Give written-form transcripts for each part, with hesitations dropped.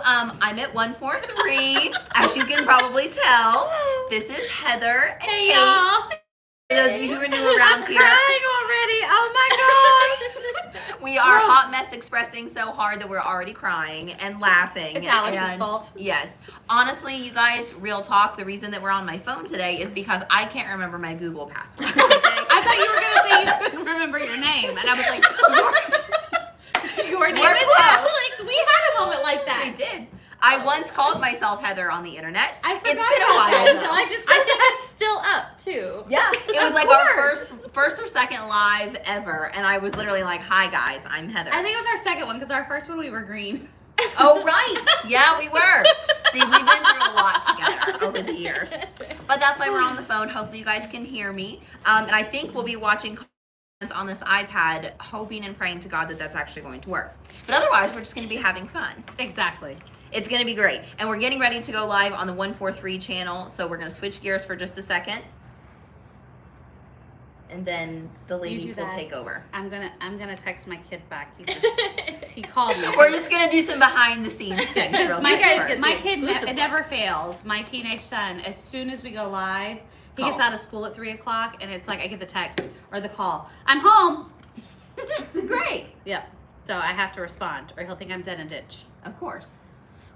I'm at 143. As you can probably tell, this is Heather and Hey, Kate. y'all. For those of you who are new around I'm here, crying already. Oh my gosh. we are hot mess expressing so hard that we're already crying and laughing. It's Alex's and fault. Yes. Honestly, you guys, real talk, the reason that we're on my phone today is because I can't remember my Google password. Okay? I thought you were going to say you couldn't remember your name. And I was like, your name We're is close. Alex. We had a moment like that. I did. I once called myself Heather on the internet. I forgot It's been a about while that though. until I just I said think that. it's still up too. Yeah, it was Of like our course. first or second live ever, and I was literally like, "Hi guys, I'm Heather." I think it was our second one because our first one we were green. Oh right, yeah, we were. See, we've been through a lot together over the years, but that's why we're on the phone. Hopefully, you guys can hear me, and I think we'll be watching comments on this iPad, hoping and praying to God that that's actually going to work. But otherwise, we're just going to be having fun. Exactly. It's going to be great. And we're getting ready to go live on the 143 channel. So we're going to switch gears for just a second. And then the ladies will take over. I'm gonna text my kid back. He called me. We're just going to do some behind the scenes things. Because real my quick guys, first. my kid exclusive it never fails. My teenage son, as soon as we go live, he gets Calls. out of school at 3:00, and it's like I get the text or the call. I'm home. Great. Yep. So I have to respond, or he'll think I'm dead in a ditch. Of course.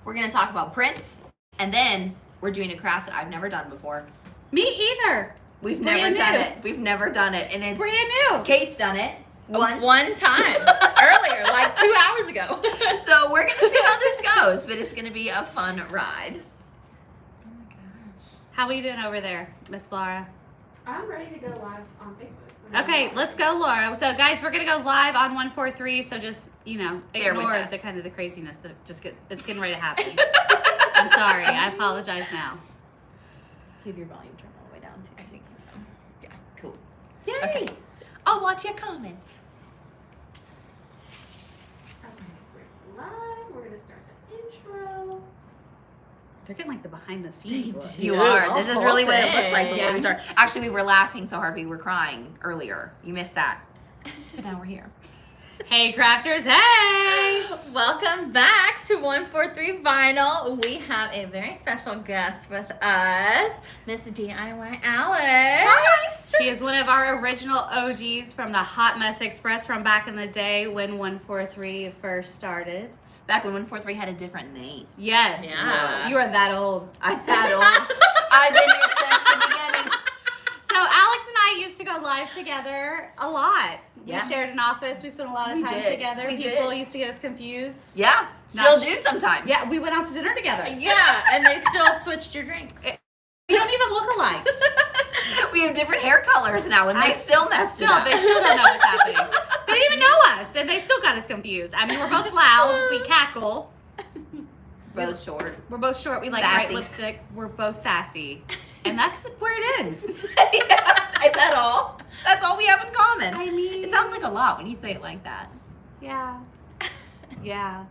We're going to talk about prints. And then we're doing a craft that I've never done before. Me either. We've It's never brand done new. it. We've never done it. And it's Brand new. Kate's done it once. One time earlier, like 2 hours ago. So we're going to see how this goes, but it's going to be a fun ride. Oh my gosh. How are you doing over there, Miss Laura? I'm ready to go live on Facebook. Okay, let's go, Laura. So, guys, we're gonna go live on 143. So just Bear with ignore us. the kind of the craziness that it's getting ready to happen. I'm sorry. I apologize now. Keep your volume turned all the way down too. I think so. Yeah. Cool. Yay. Okay. I'll watch your comments. Okay, we're live. We're gonna start the intro. They're getting like the behind the scenes look. You Dude, are. This is whole really what it looks like thing. before we Yeah. start. Actually, we were laughing so hard we were crying earlier. You missed that. But now we're here. Hey, crafters! Hey! Welcome back to 143 Vinyl. We have a very special guest with us, Miss DIY Alex. She is one of our original OGs from the Hot Mess Express from back in the day when 143 first started. Back when 143 had a different name. Yes. Yeah. You are that old. I'm that old. I've been here since the beginning. So Alex and I used to go live together a lot. Yeah. We shared an office. We spent a lot of We time did. together. We People did. used to get us confused. Yeah, Not still do sometimes. Yeah, we went out to dinner together. Yeah, and they still switched your drinks. We don't even look alike. We have different hair colors now, and they still messed it Still, up. they still don't know what's happening. They didn't even know us, and they still got us confused. I mean, we're both loud. We cackle. Both short. We're both short. We like Sassy. bright lipstick. We're both sassy. And that's where it ends. Yeah, is that all? That's all we have in common. I mean, It sounds like a lot when you say it like that. yeah. Yeah.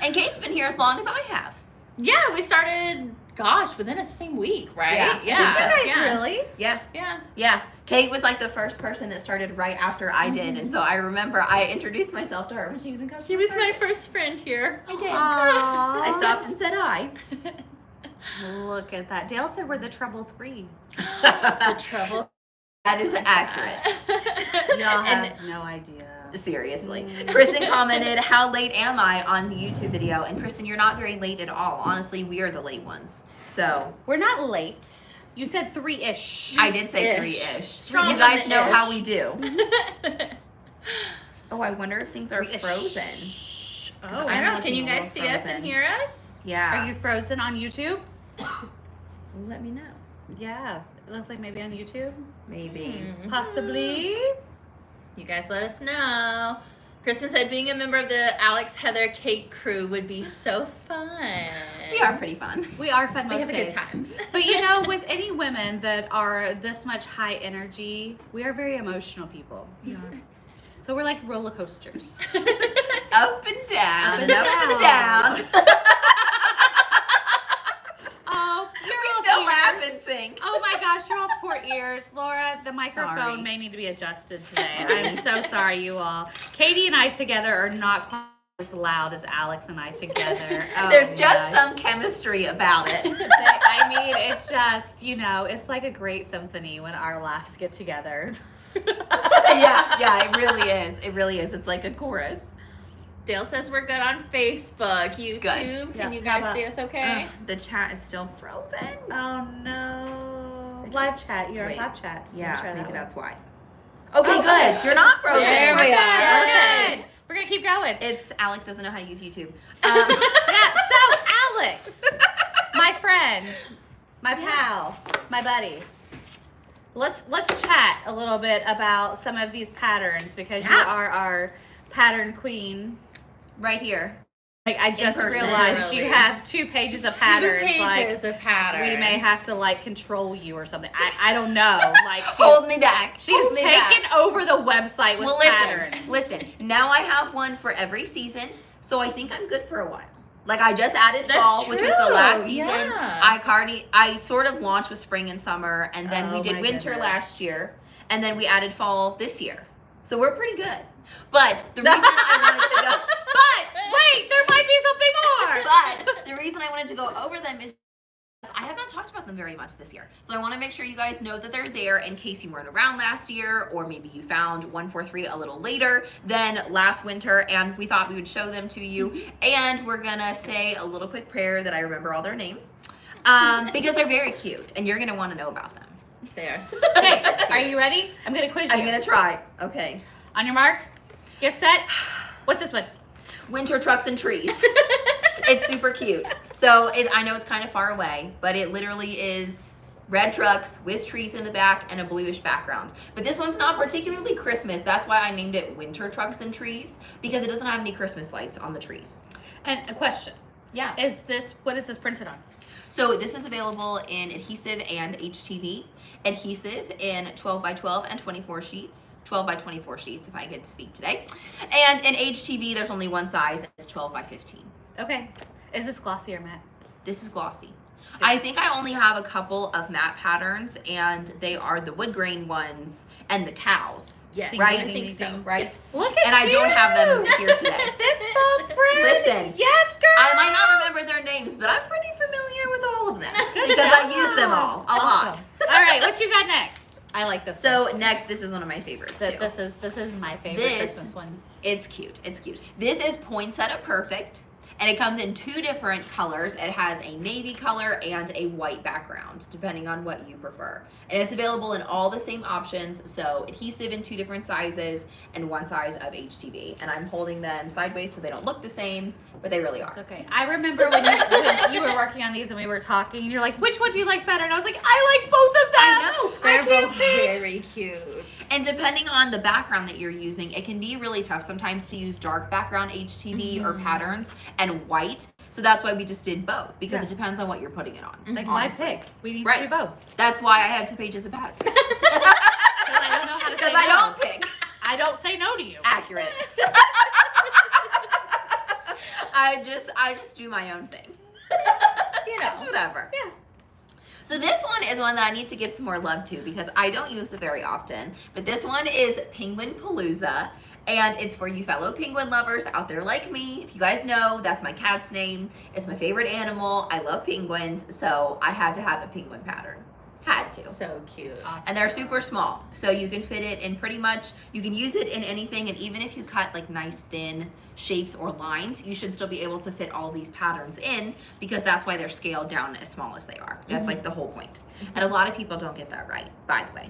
And Kate's been here as long as I have. Yeah, we started, gosh, within the same week, right? Yeah. Did you guys yeah. really? Yeah. Yeah. Yeah, Kate was like the first person that started right after I did, and so I remember I introduced myself to her when she was in customer She was my service. first friend here. I did. Aww. I stopped and said hi. Look at that. Dale said we're the Trouble 3. The trouble. That is accurate. Y'all And- have no idea. Seriously. Kristen commented, "How late am I?" on the YouTube video, and Kristen, you're not very late at all. Honestly, we are the late ones. So We're not late. You said 3-ish. I did say Ish. 3-ish. Strong You guys on the know how ish. we do. Oh, I wonder if things are 3-ish. frozen. Oh, I'm I don't know. looking Can you a guys little see us frozen. and hear us? Yeah. Are you frozen on YouTube? Let me know. Yeah. It looks like maybe on YouTube. Maybe. Mhm. Possibly. You guys let us know. Kristen said being a member of the Alex, Heather, Kate crew would be so fun. We are pretty fun. We are fun We most have a days. good time. But you know, with any women that are this much high energy, we are very emotional people. So we're like roller coasters. Up and down, Up and and up and down. down. Oh, We your still ears. laugh and sing. Oh my gosh, your all's poor ears. Laura, the microphone Sorry. may need to be adjusted today. I'm so sorry, you all. Katie and I together are not as loud as Alex and I together. Oh, There's just yeah. some chemistry about it. I mean, it's just, it's like a great symphony when our laughs get together. yeah, it really is. It really is. It's like a chorus. Dale says we're good on Facebook, YouTube. Good. Can Yeah. you guys see us okay? The chat is still frozen. Oh no. Live chat. You're on Wait. top chat. Yeah, Try that maybe one. that's why. Okay, Oh, good. okay. You're not frozen. There we are. Yay. Good. We're gonna keep going. It's Alex doesn't know how to use YouTube. Yeah, so Alex, my friend, my pal, my buddy. Let's chat a little bit about some of these patterns because you Yeah. are our pattern queen. right here. Like I just person. realized you Literally. have 2 pages of patterns. 2 pages like of patterns. we may have to like control you or something. I don't know. Like Hold me back. she's Hold me back. taken over the website with Well, patterns. listen. Now I have one for every season, so I think I'm good for a while. Like I just added That's fall, which was the last true, season. yeah. I sort of launched with spring and summer, and then we Oh, did my winter goodness. last year, and then we added fall this year. So we're pretty good. But the reason I wanted to go But wait, there might be something more. But the reason I wanted to go over them is I have not talked about them very much this year. So I want to make sure you guys know that they're there in case you weren't around last year, or maybe you found 143 a little later than last winter, and we thought we would show them to you. And we're gonna say a little quick prayer that I remember all their names, because they're very cute, and you're gonna want to know about them. There. Okay, are you ready? I'm gonna quiz you. I'm gonna try. Okay. On your mark, get set. What's this one? Winter trucks and trees. It's super cute. So I know it's kind of far away, but it literally is red trucks with trees in the back and a bluish background. But this one's not particularly Christmas. That's why I named it Winter Trucks and Trees, because it doesn't have any Christmas lights on the trees. And a question. Yeah. What is this printed on? So this is available in adhesive and HTV. Adhesive in 12 by 12 and 24 sheets. 12 by 24 sheets, if I could speak today. And in HTV, there's only one size. It's 12 by 15. Okay. Is this glossy or matte? This is glossy. I think I only have a couple of matte patterns, and they are the wood grain ones and the cows. Yes, Right? I think so. Right? Yes. Look at And I don't have them here today. This bump friend. Listen. Yes, girl. I might not remember their names, but I'm pretty familiar with all of them because I use them all a lot. Awesome. All right, what you got next? I like this one. So next, this is one of my favorites too. This is my favorite This- Christmas ones. It's cute. It's cute. This is Poinsettia Perfect, and it comes in 2 different colors. It has a navy color and a white background, depending on what you prefer. And it's available in all the same options, so adhesive in 2 different sizes and 1 size of HTV. And I'm holding them sideways so they don't look the same, but they really It's are. okay. I remember when you were working on these and we were talking, and you're like, which one do you like better? And I was like, I like both of them. I know. They're can't both pick. very cute. And depending on the background that you're using, it can be really tough sometimes to use dark background HTV or patterns and white. So that's why we just did both, because it depends on what you're putting it on. Like my honestly. pick. We need Right. to do both. That's why I have 2 pages of patterns. Because I don't know how to say Because I no. don't pick. I don't say no to you. Accurate. I just do my own thing. You know. It's whatever. Yeah. So this one is one that I need to give some more love to because I don't use it very often. But this one is Penguin Palooza. And it's for you fellow penguin lovers out there like me. If you guys know, that's my cat's name. It's my favorite animal. I love penguins. So I had to have a penguin pattern. Had to. So cute. And they're super small, so you can fit it in pretty much, you can use it in anything, and even if you cut like nice thin shapes or lines, you should still be able to fit all these patterns in, because that's why they're scaled down as small as they are. That's like the whole point. And a lot of people don't get that right, by the way.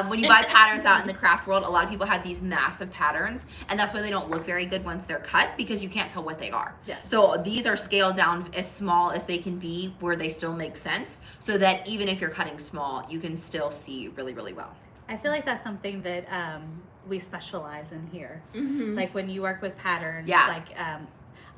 When you buy patterns out in the craft world, a lot of people have these massive patterns, and that's why they don't look very good once they're cut, because you can't tell what they are. Yes. So these are scaled down as small as they can be, where they still make sense, so that even if you're cutting small, you can still see really, really well. I feel like that's something that we specialize in here. Mm-hmm. Like when you work with patterns, Yeah. like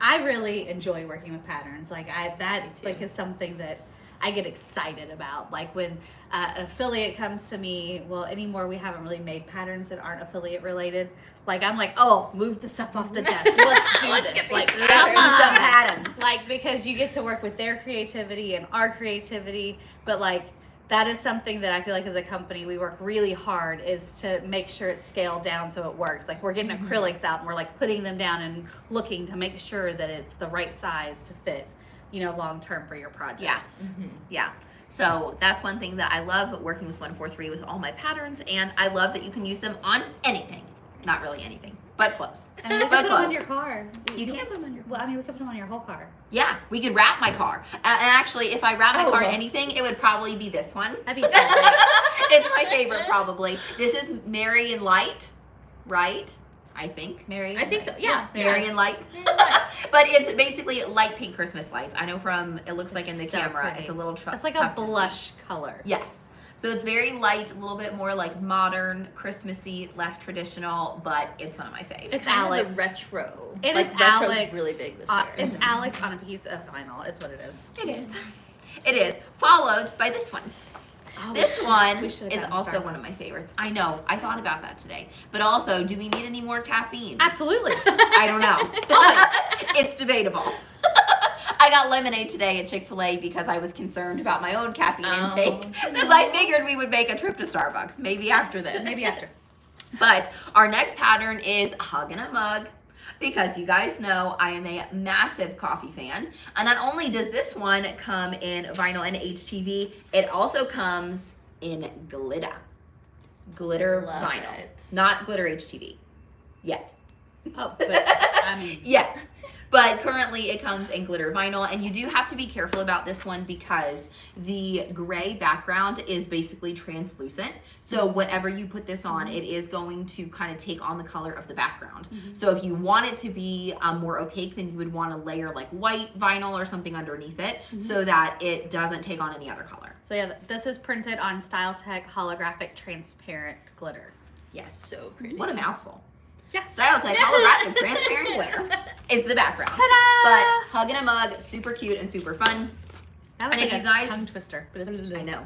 I really enjoy working with patterns. Like that Me too. like is something that I get excited about. Like when an affiliate comes to me, well, anymore we haven't really made patterns that aren't affiliate related. Like I'm like, oh, move the stuff off the desk. Let's do Let's this. get Like, these Let's come do some on. patterns. Like because you get to work with their creativity and our creativity, but like that is something that I feel like as a company we work really hard is to make sure it's scaled down so it works. Like we're getting acrylics out and we're like putting them down and looking to make sure that it's the right size to fit, long term for your projects. Yes. Yeah. So that's one thing that I love working with 143 with all my patterns, and I love that you can use them on anything. Not really anything, but close. And we can But put them on close. your car. You can put them on your Well, I mean, we could put them on your whole car. Yeah, we could wrap my car. And actually, if I wrap my Oh, car in well. anything, it would probably be this one. That'd be perfect. It's my favorite, probably. This is Merry and Light, right? I think. Mary. I think so. Yeah. Merry and Light. But it's basically light pink Christmas lights. I know from, it looks like in the So camera, pretty. it's a little It's like a tough to see. blush color. Yes. So it's very light, a little bit more like modern, Christmassy, less traditional, but it's one of my faves. It's Kind of Alex. the retro. It like is retro's Alex. really big this uh, year. It's Alex on a piece of vinyl. Is what it is. It is. It is. Followed by this one. Oh, This we one should've is gotten also one of my Starbucks. favorites. I know. I thought about that today. But also, do we need any more caffeine? Absolutely. I don't know. It's debatable. I got lemonade today at Chick-fil-A because I was concerned about my own caffeine intake. Since I figured we would make a trip to Starbucks, maybe after this. Maybe after. But our next pattern is Hugging a Mug, because you guys know I am a massive coffee fan. And not only does this one come in vinyl and HTV, it also comes in glitter. Glitter Love vinyl. it. Not glitter HTV. Yet. Oh, but I mean, Yet. But currently it comes in glitter vinyl, and you do have to be careful about this one because the gray background is basically translucent. So whatever you put this on, it is going to kind of take on the color of the background. So if you want it to be more opaque, then you would want to layer like white vinyl or something underneath it so that it doesn't take on any other color. so yeah, this is printed on StyleTech holographic transparent glitter. Yes. So pretty. What a mouthful. Yeah. StyleTech holographic transparent glitter is the background. Ta-da! But Hugging a Mug, super cute and super fun. That was And if like you a guys- tongue twister. I know.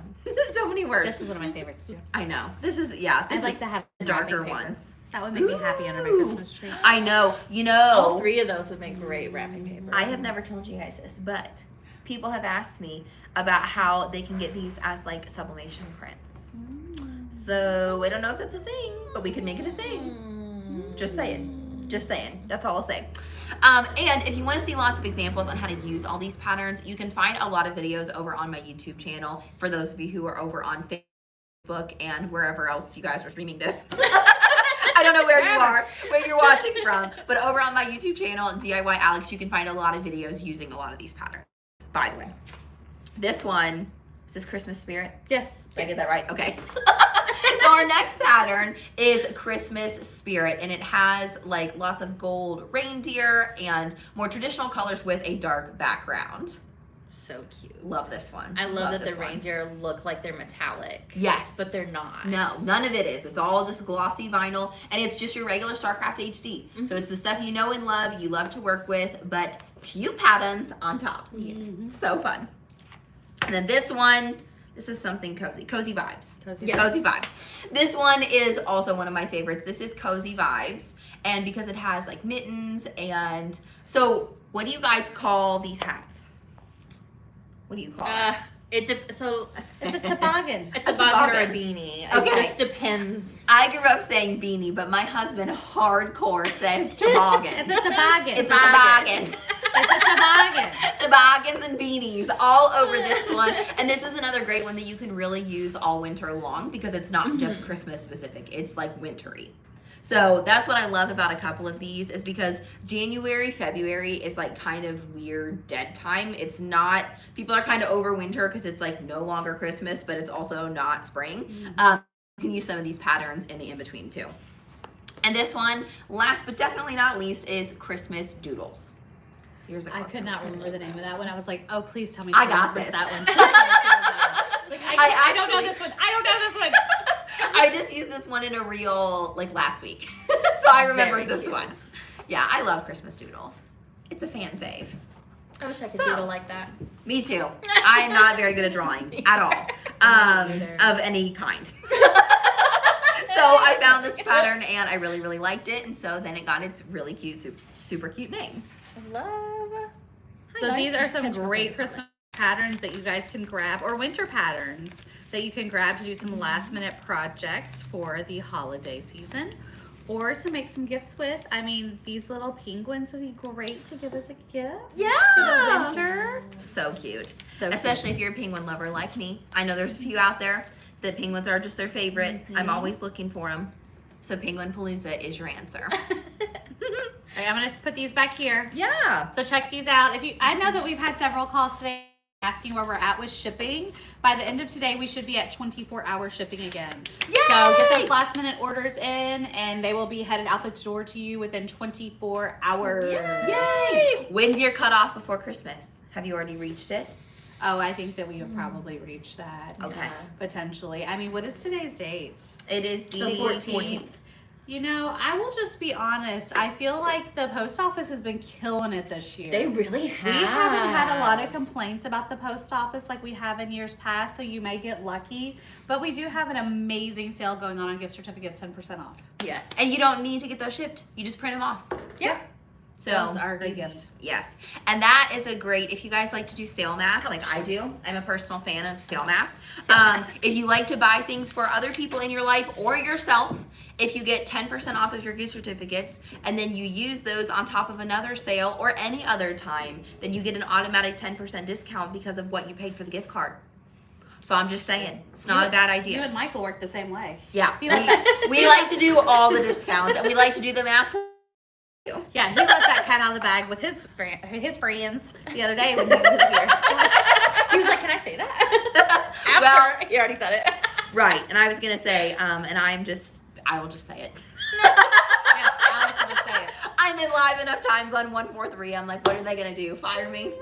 So many words. This is one of my favorites too. I know. This is, yeah. This I'd like is to have the darker wrapping paper. ones. That would make me happy under my Ooh. Christmas tree. I know. You All know, three of those would make great wrapping paper. I have never told you guys this, but people have asked me about how they can get these as like sublimation prints. So I don't know if that's a thing, but we could make it a thing. Just saying. Just saying. That's all I'll say. And if you want to see lots of examples on how to use all these patterns, you can find a lot of videos over on my YouTube channel for those of you who are over on Facebook and wherever else you guys are streaming this. I don't know where you are, where you're watching from, but over on my YouTube channel, DIY Alex, you can find a lot of videos using a lot of these patterns. By the way, this one, is this Christmas Spirit? Yes. Did I get that right? Okay. So our next pattern is Christmas Spirit, and it has like lots of gold reindeer and more traditional colors with a dark background. So cute. Love this one. I love that the this one. reindeer look like they're metallic. Yes. But they're not. No, none of it is. It's all just glossy vinyl, and it's just your regular StarCraft HD. So it's the stuff you know and love, you love to work with, but cute patterns on top. So fun. And then this one, this is something cozy. Cozy Vibes. Cozy Yes. Cozy Vibes. This one is also one of my favorites. This is Cozy Vibes, and because it has like mittens and so what do you guys call these hats? What do you call it? So It's a toboggan. a A toboggan or a toboggan. beanie. Okay. It just depends. I grew up saying beanie, but my husband hardcore says toboggan. It's a toboggan. It's a toboggan. It's a toboggan. Toboggans and beanies all over this one. And this is another great one that you can really use all winter long because it's not just Christmas specific. It's like wintry. So that's what I love about a couple of these is because January, February is like kind of weird dead time. It's not, people are kind of over winter because it's like no longer Christmas, but it's also not spring. You can use some of these patterns in the in-between too. And this one, last but definitely not least, is Christmas Doodles. So here's a I close-up. could not remember the name of that one. I was like, oh, please tell me I she got remembers this. that one. Please tell me she remembers that one. Like, I don't know actually- this one. I don't know this one. I just used this one in a reel like last week. So I remembered Very this cute. one. Yeah, I love Christmas Doodles. It's a fan fave. I wish I could So- doodle like that. Me too. I am not very good at drawing at all, not either. of any kind. So I found this pattern and I really, really liked it. And so then it got its really cute, super cute name. Love. So Hi, these guys. are some Catch up great on Christmas patterns that you guys can grab, or winter patterns that you can grab to do some last minute projects for the holiday season, or to make some gifts with. I mean, these little penguins would be great to give as a gift for the winter. So cute. So Especially if you're a penguin lover like me. I know there's a few out there that penguins are just their favorite. I'm always looking for them. So Penguin Palooza is your answer. Okay, I'm gonna put these back here. Yeah. So check these out. I know that we've had several calls today asking where we're at with shipping. By the end of today, we should be at 24-hour shipping again. Yay! So get those last minute orders in, and they will be headed out the door to you within 24 hours. Yay! When's your cutoff before Christmas? Have you already reached it? Oh, I think that we have probably reached that. Okay. Potentially. I mean, what is today's date? It is the 14th. You know, I will just be honest. I feel like the post office has been killing it this year. They really have. We haven't had a lot of complaints about the post office like we have in years past, so you may get lucky. But we do have an amazing sale going on gift certificates, 10% off. Yes. And you don't need to get those shipped. You just print them off. Yeah. So Those are a great gift. Yes. And that is a great, if you guys like to do sale math, like I do, I'm a personal fan of sale math. If you like to buy things for other people in your life or yourself, if you get 10% off of your gift certificates and then you use those on top of another sale or any other time, then you get an automatic 10% discount because of what you paid for the gift card. So I'm just saying, it's not a bad You idea. and Michael work the same way. Yeah. You like We like to do all the discounts and we like to do the math. Yeah, he let that cat out of the bag with his friends the other day when he was here. He was like, "Can I say that?" After Well, he already said it. right. And I was going to say, and I will just say it. Yes, Alex will just say it. I'm in live enough times on 143. I'm like, what are they going to do? Fire me?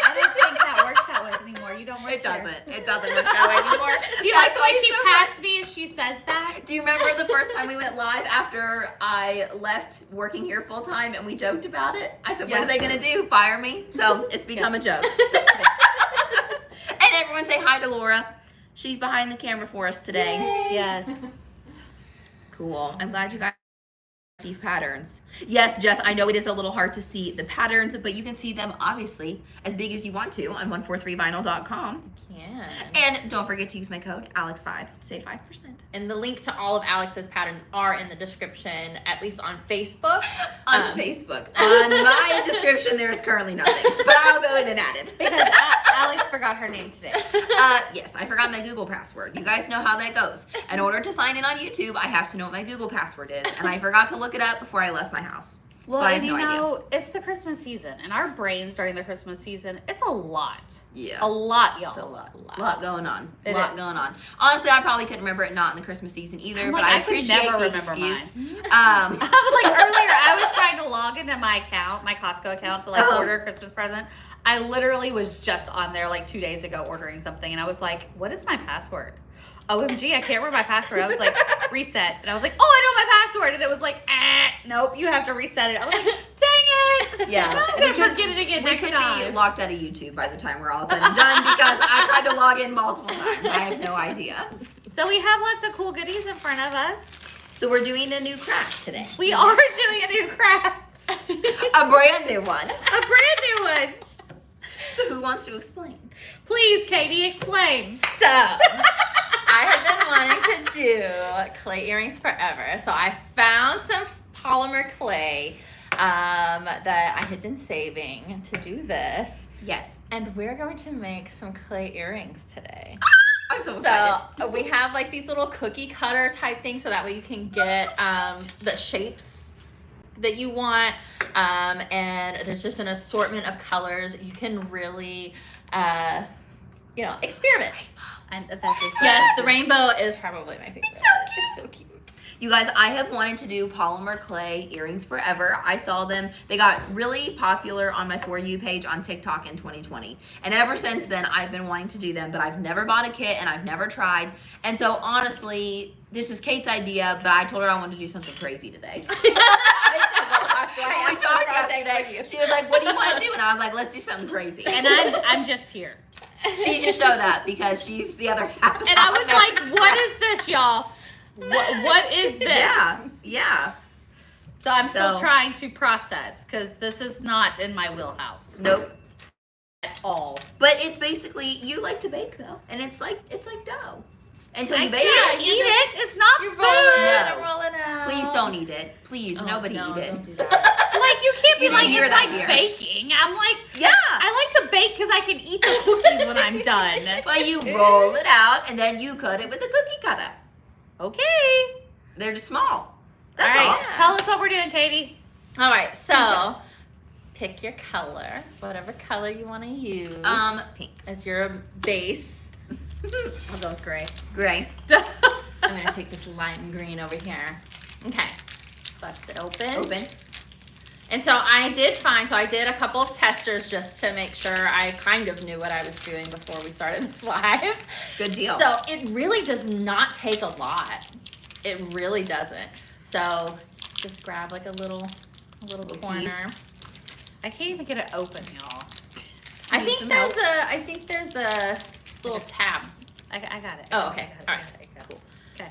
I don't think that works that way anymore. You don't work It here. doesn't. It doesn't work that way anymore. Do you like the way That's she why it's so pats me as she says that? Do you remember the first time we went live after I left working here full time and we joked about it? I said, what Yeah. are they going to do? Fire me? So it's become a joke. And everyone say hi to Laura. She's behind the camera for us today. Yes. Cool. I'm glad you guys like these patterns. Yes, Jess, I know it is a little hard to see the patterns, but you can see them obviously as big as you want to on 143vinyl.com. Yeah. And don't forget to use my code ALEX5 to save 5%. And the link to all of Alex's patterns are in the description, at least on Facebook. On Facebook. On my description, there's currently nothing, but I'll go in and add it. Because Alex forgot her name today. Yes, I forgot my Google password. You guys know how that goes. In order to sign in on YouTube, I have to know what my Google password is, and I forgot to look it up before I left my house. Well, so I have and no you idea. know, it's the Christmas season, and our brains during the Christmas season, it's a lot. Yeah. A lot, y'all. It's a lot going on. It lot is. going on. Honestly, I probably couldn't remember it not in the Christmas season either, I'm but like, I I could appreciate never the remember excuse. I was like earlier, I was trying to log into my account, my Costco account, to like Oh. order a Christmas present. I literally was just on there like 2 days ago ordering something, and I was like, what is my password? OMG, I can't remember my password. I was like, reset. And I was like, oh, I know my password. And it was like, nope, you have to reset it. I was like, dang it. Yeah. I'm going to forget it again We next could time. be locked out of YouTube by the time we're all said and done because I tried to log in multiple times. I have no idea. So we have lots of cool goodies in front of us. So we're doing a new craft today. We are doing a new craft. A brand new one. A brand new one. So who wants to explain? Please, Katie, explain. So, I have been wanting to do clay earrings forever. So I found some polymer clay that I had been saving to do this. Yes. And we're going to make some clay earrings today. I'm so excited. So we have like these little cookie cutter type things, so that way you can get the shapes that you want, and there's just an assortment of colors. You can really, experiment. And that's just Yes, the rainbow is probably my favorite. It's so cute. It's so cute. You guys, I have wanted to do polymer clay earrings forever. I saw them. They got really popular on my For You page on TikTok in 2020. And ever since then, I've been wanting to do them, but I've never bought a kit and I've never tried. And so honestly, this was Kate's idea, but I told her I wanted to do something crazy today. So we talked yesterday. She was like, what do you want to do? And I was like, let's do something crazy. And I'm just here. She just showed up because she's the other half of And I was like, what is this, y'all? What is this? Yeah. So I'm still So- trying to process because this is not in my wheelhouse. Nope. at all. But it's basically, you like to bake though, and it's like dough. Until you bake can't it. eat it. It's not You're food. rolling it No. and rolling out. Please don't eat it. Please, Oh, nobody no, eat it. don't do that. Like you can't be You didn't like hear it's that like here. baking. I'm like Yeah. I like to bake because I can eat the cookies when I'm done. Well, you roll it out and then you cut it with a cookie cutter. Okay. They're just small. All That's right. all. Tell us what we're doing, Katie. All right, Teach so us. pick your color, whatever color you want to use. Pink. as your base. I'll go with gray. Gray. I'm gonna take this lime green over here. Okay, bust it open. Open. And so I did a couple of testers just to make sure I kind of knew what I was doing before we started this live. Good deal. So it really does not take a lot. It really doesn't. So just grab like a little corner. piece. I can't even get it open, y'all. I Need think some there's a little tab. I got it. Oh, okay. I got it. All right. I got it. Cool. Okay.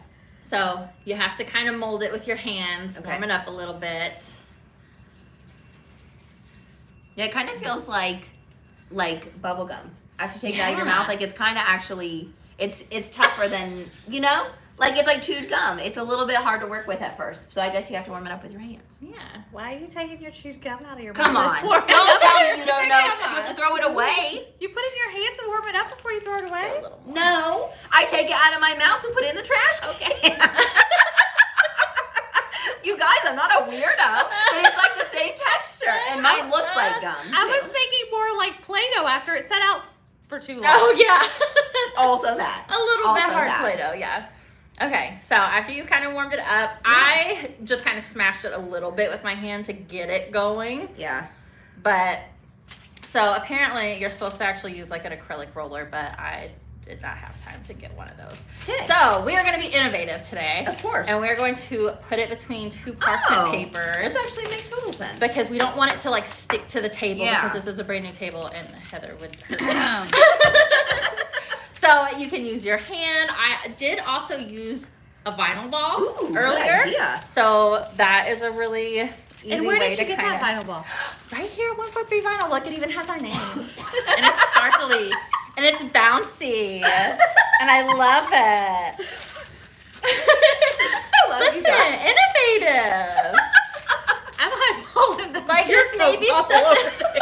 So you have to kind of mold it with your hands, Okay. warm it up a little bit. Yeah, it kind of feels like bubble gum. After you take it out of your Yeah. mouth, like it's kind of actually it's tougher than like it's like chewed gum. It's a little bit hard to work with at first. So I guess you have to warm it up with your hands. Yeah. Why are you taking your chewed gum out of your Come mouth? on, before- don't tell me you don't know. Come You have on. to throw it away. You put it in your hands and warm it up before you throw it away? A little more. No, I take it out of my mouth to put it in the trash can. You guys, I'm not a weirdo, but it's like the same texture, and mine looks like gum. I was too. thinking more like Play-Doh after it set out for too long. Oh yeah. Also that. A little bit Also hard that. Play-Doh, yeah. Okay, so after you've kind of warmed it up, I just kind of smashed it a little bit with my hand to get it going. Yeah. But so apparently you're supposed to actually use like an acrylic roller, but I did not have time to get one of those. Okay. So we are going to be innovative today. Of course. And we're going to put it between two parchment papers. This actually makes total sense. Because we don't want it to like stick to the table Yeah. because this is a brand new table and Heather would hurt it. So you can use your hand. I did also use a vinyl ball Ooh, good earlier. idea. So that is a really easy And where way did you to get kind that of vinyl ball? right here, 143 vinyl. Look, it even has our name. And it's sparkly. And it's bouncy. And I love it. I love you Listen, guys. innovative. I'm eyeballing the Like this earphone maybe all something- over there.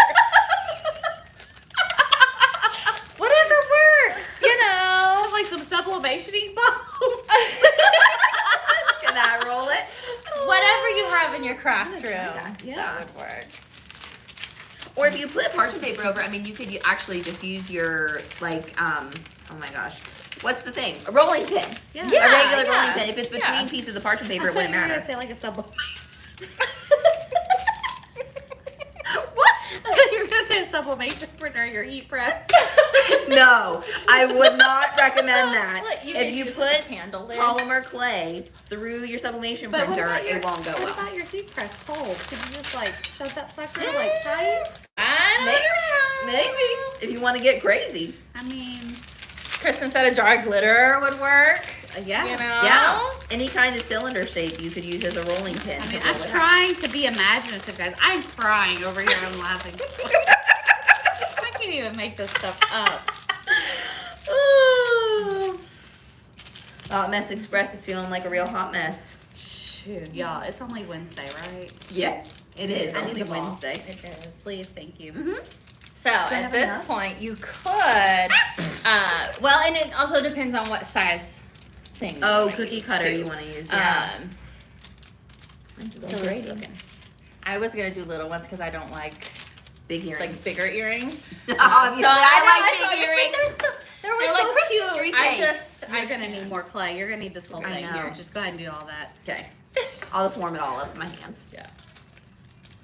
Whatever works, you know. Like some sublimation bottles. Can I roll it? Whatever you have in your craft room, that, yeah. that would work. Or if you put parchment paper over, I mean, you could actually just use your oh my gosh, what's the thing? A rolling pin. Yeah. A regular yeah. rolling pin. If it's between Yeah. pieces of parchment paper, I it thought wouldn't you were gonna matter. say like a sublimation. What? I thought you were gonna say a sublimation printer, your heat press. No, I would not recommend that. Look, If can you use put the candle lid. polymer clay through your sublimation But what printer, about your, it won't go what well. about your heat press cold? Could you just like shove that sucker like tight? I don't know. Maybe if you want to get crazy. I mean, Kristen said a jar of glitter would work. yeah. You know? Yeah, any kind of cylinder shape you could use as a rolling pin. I mean, to I'm roll it out. trying to be imaginative, guys. I'm crying over here and laughing. I can't even make this stuff up. Oh, Mess Express is feeling like a real hot mess. Shoot, y'all, it's only Wednesday, right? Yes, it is. I need Only the ball. Wednesday. It is. Please, thank you. Mm-hmm. So at this enough? point, you could, well, and it also depends on what size thing. Oh, you wanna cookie use, cutter too. you want to use? Yeah. Mine's a So little great looking. I was gonna do little ones because I don't like Big earrings. bigger earrings. Obviously, So I know, like big I earrings. they're so, they're They're so like Christmas cute. tree I cake. just, You're gonna need more clay. You're gonna need this whole I thing know. here. Just go ahead and do all that. Okay, I'll just warm it all up with my hands. Yeah.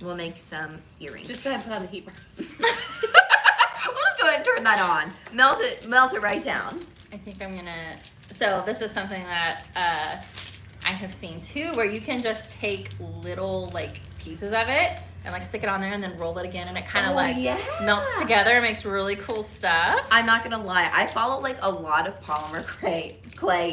We'll make some earrings. Just go ahead and put on the heat press. We'll just go ahead and turn that on. Melt it right down. I think I'm gonna. So this is something that I have seen too, where you can just take little like pieces of it and like stick it on there and then roll it again, and it kind of Oh, like yeah. melts together and makes really cool stuff. I'm not gonna lie, I follow like a lot of polymer clay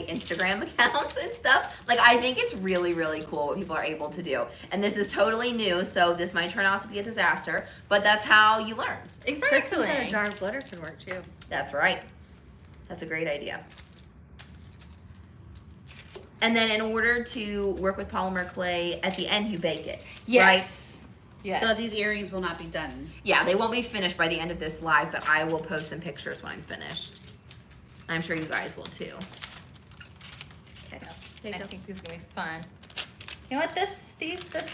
Instagram accounts and stuff. Like I think it's really, really cool what people are able to do. And this is totally new, so this might turn out to be a disaster, but that's how you learn. Kristen said a Exactly. jar of glitter could work too. That's right. That's a great idea. And then in order to work with polymer clay, at the end you bake it. Right? Yes. Yes. So these earrings will not be done. Yeah, they won't be finished by the end of this live, but I will post some pictures when I'm finished. I'm sure you guys will too. Okay. There you I go. think these are gonna be fun. You know what? This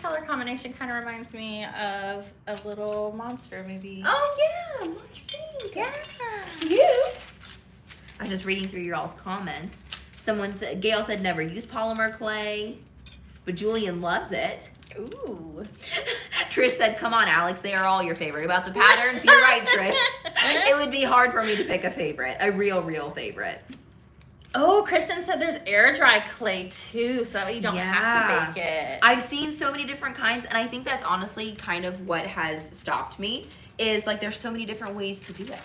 color combination kind of reminds me of a little monster, maybe. Oh yeah, Monster Inc. Yeah. Cute. I was just reading through your all's comments. Someone said, Gail said never use polymer clay, but Julian loves it. Ooh. Trish said, come on, Alex, they are all your favorite. About the patterns, you're right, Trish. It would be hard for me to pick a favorite, a real favorite. Oh, Kristen said there's air dry clay too, so that way you don't have to bake it. I've seen so many different kinds, and I think that's honestly kind of what has stopped me, is like there's so many different ways to do it.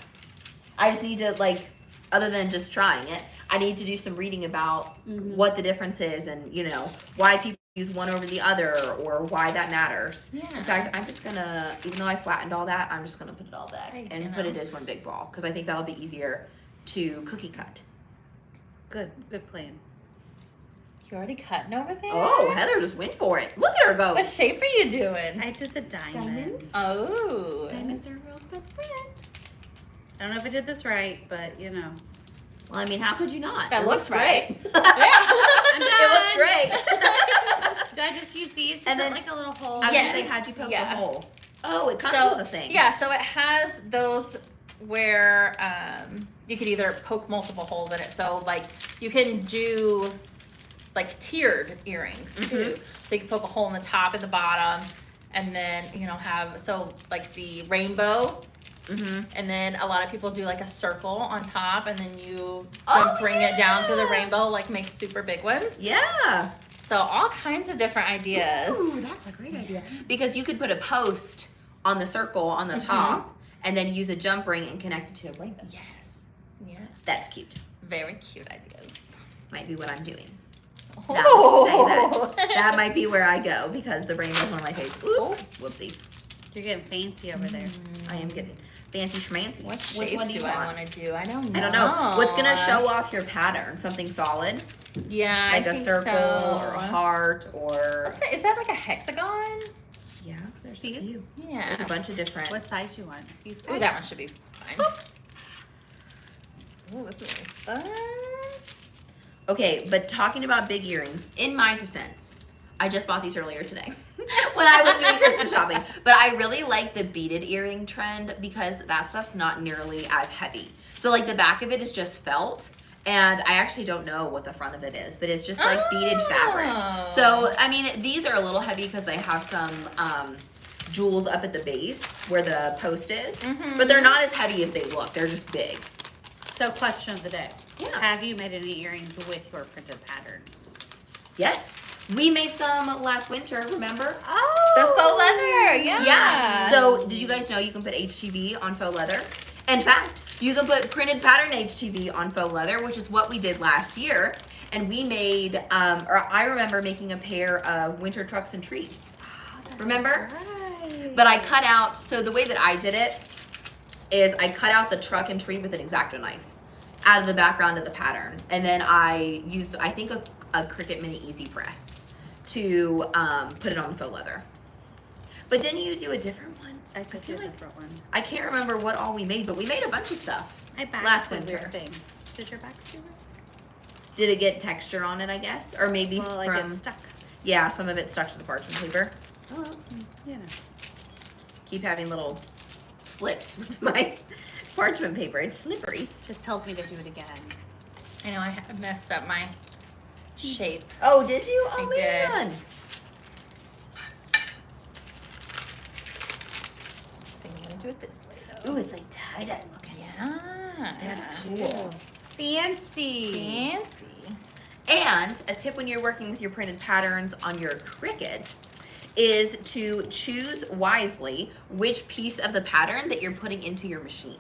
I just need to, like, other than just trying it, I need to do some reading about what the difference is and, you know, why people use one over the other or why that matters. Yeah. In fact, I'm just gonna, even though I flattened all that, I'm just gonna put it all back Right, and you put know. it as one big ball, because I think that'll be easier to cookie cut. Good plan. You already cutting over there? Oh, Heather just went for it. Look at her go. What shape are you doing? I did the diamonds. Oh. Diamonds are a girl's best friend. I don't know if I did this right, but you know. Well, I mean, how could you not? That It looks great. Yeah. I'm done. It looks great. Did I just use these to And put then- like a little hole? I was Yes. gonna say, how'd you poke Yeah. the hole? Oh, it comes So, with a thing. yeah, so it has those where you could either poke multiple holes in it. So like you can do like tiered earrings too. So you can poke a hole in the top and the bottom, and then you know have so like the rainbow, Mm-hmm. and then a lot of people do like a circle on top, and then you Oh, bring it down to the yeah. rainbow, like make super big ones. Yeah. So all kinds of different ideas. Ooh, that's a great idea. Because you could put a post on the circle on the top and then use a jump ring and connect it to a rainbow. Yes. Yeah. That's cute. Very cute ideas. Might be what I'm doing. Oh. Now that you say that might be where I go because the rainbow is one of my favorites. Oh. Ooh, whoopsie. You're getting fancy over there. I am getting fancy schmancy. What Which shape one do you do I want? want to do? I don't know. I don't know. What's gonna show off your pattern? Something solid, Yeah, like I a think circle so. or a heart or What's that? Is that like a hexagon? yeah. There's a These? few. Yeah. There's a bunch of different. What size you want? These Ooh, guys? that one should be fine. Ooh, this is really fun. Okay, but talking about big earrings, in my defense, I just bought these earlier today when I was doing Christmas shopping. But I really like the beaded earring trend because that stuff's not nearly as heavy. So like the back of it is just felt. And I actually don't know what the front of it is, but it's just like beaded fabric. Oh. So, I mean, these are a little heavy because they have some jewels up at the base where the post is. But they're not as heavy as they look. They're just big. So, question of the day. Yeah. Have you made any earrings with your printed patterns? Yes. We made some last winter, remember? Oh! The faux leather, yeah. Yeah. So, did you guys know you can put HTV on faux leather? In fact, you can put printed pattern HTV on faux leather, which is what we did last year. And we made, or I remember making a pair of winter trucks and trees. Remember? Right. But I cut out, so the way that I did it is I cut out the truck and tree with an X-Acto knife out of the background of the pattern. And then I used, I think, a Cricut Mini Easy Press to put it on the faux leather. But didn't you do a different one? I took feel a like- different one. I can't remember what all we made, but we made a bunch of stuff. I backed last some winter. weird things. Did your backs do weird? Did it get texture on it, I guess? Or maybe Well, like from, it's stuck. yeah, some of it stuck to the parchment paper. Oh, you know. Keep having little slips with my parchment paper. It's slippery. Just tells me to do it again. I know I messed up my shape. Oh, did you? Oh, I did. man. I think I'm gonna do it this way though. Ooh, it's like tie-dye looking. Yeah. That's yeah. cool. Fancy. Fancy. And a tip when you're working with your printed patterns on your Cricut is to choose wisely which piece of the pattern that you're putting into your machine.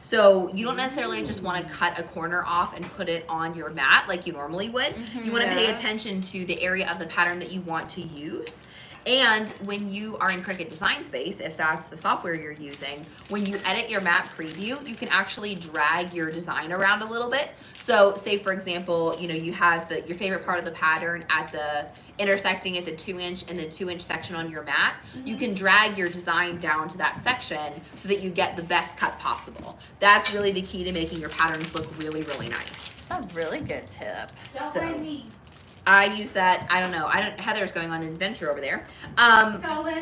So you don't necessarily just want to cut a corner off and put it on your mat like you normally would. You want to pay attention to the area of the pattern that you want to use. And when you are in Cricut Design Space, if that's the software you're using, when you edit your mat preview, you can actually drag your design around a little bit. So say for example, you know, you have your favorite part of the pattern at the intersecting at the 2-inch and the 2-inch section on your mat. You can drag your design down to that section so that you get the best cut possible. That's really the key to making your patterns look really, really nice. That's a really good tip. Don't So- blame me. I use that, I don't know, Heather's going on an adventure over there. Go in.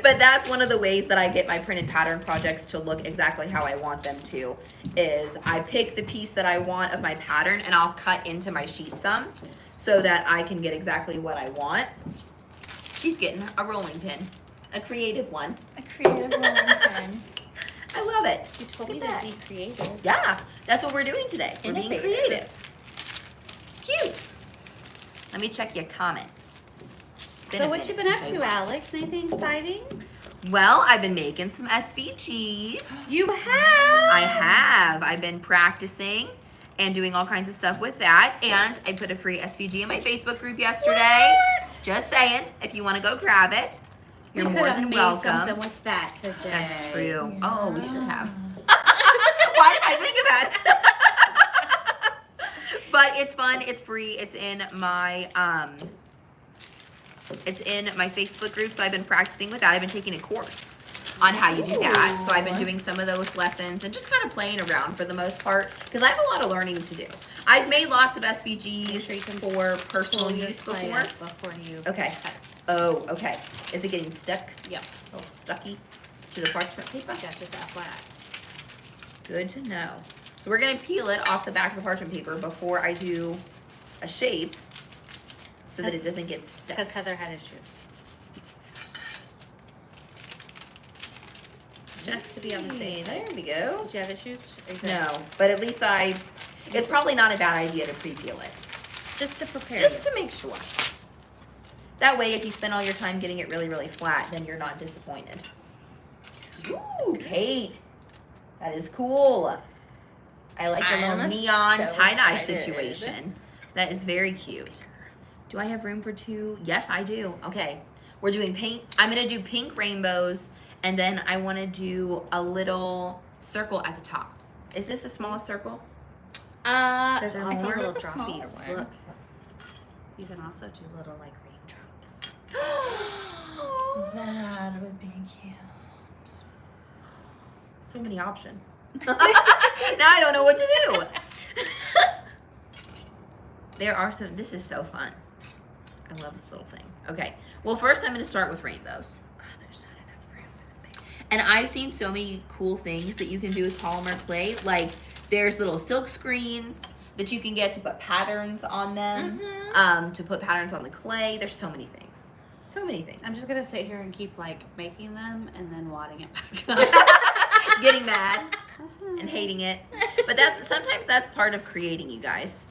But that's one of the ways that I get my printed pattern projects to look exactly how I want them to, is I pick the piece that I want of my pattern and I'll cut into my sheet some so that I can get exactly what I want. She's getting a rolling pin, a creative one. A creative rolling pin. I love it. You told me Look at to be creative. Yeah, that's what we're doing today. We're being Innovative. creative. Cute. Let me check your comments. It's been So a what you minute been up since I to, watched. Alex? Anything exciting? Well, I've been making some SVGs. You have. I have. I've been practicing and doing all kinds of stuff with that. And I put a free SVG in my Facebook group yesterday. What? Just saying, if you want to go grab it, you're we more could have than made welcome. something with that today. That's true. Yeah. Oh, we should have. Why did I think of that? But it's fun. It's free. It's in my Facebook group. So I've been practicing with that. I've been taking a course on how you do that. So I've been doing some of those lessons and just kind of playing around for the most part because I have a lot of learning to do. I've made lots of Make SVGs sure you can for personal Pull your use clay before. up before you. Okay. Oh, okay. Is it getting stuck? Yep. A little stucky to the parchment paper? That's just FYI. Good to know. So we're gonna peel it off the back of the parchment paper before I do a shape so that it doesn't get stuck. Because Heather had issues. Just to be on the Hey, safe side. there we go. Did you have issues? Are you good? No, but at least it's probably not a bad idea to pre-peel it. Just to prepare. Just to make sure. That way, if you spend all your time getting it really, really flat, then you're not disappointed. Ooh, Kate. That is cool. I like the I little am neon so tie-dye excited. situation. That is very cute. Do I have room for 2? Yes, I do. Okay. We're doing pink. I'm going to do pink rainbows, and then I want to do a little circle at the top. Is this the smallest circle? There's so also I think little there's a smaller droppies. one. Look. You can also do little like raindrops. That would be cute. So many options. Now I don't know what to do. There are some, this is so fun. I love this little thing. Okay, well first I'm gonna start with rainbows. Oh, there's not enough room. And I've seen so many cool things that you can do with polymer clay. Like there's little silk screens that you can get to put patterns on them, to put patterns on the clay. There's so many things. So many things. I'm just gonna sit here and keep like making them and then wadding it back up. Getting mad and hating it. But sometimes that's part of creating, you guys.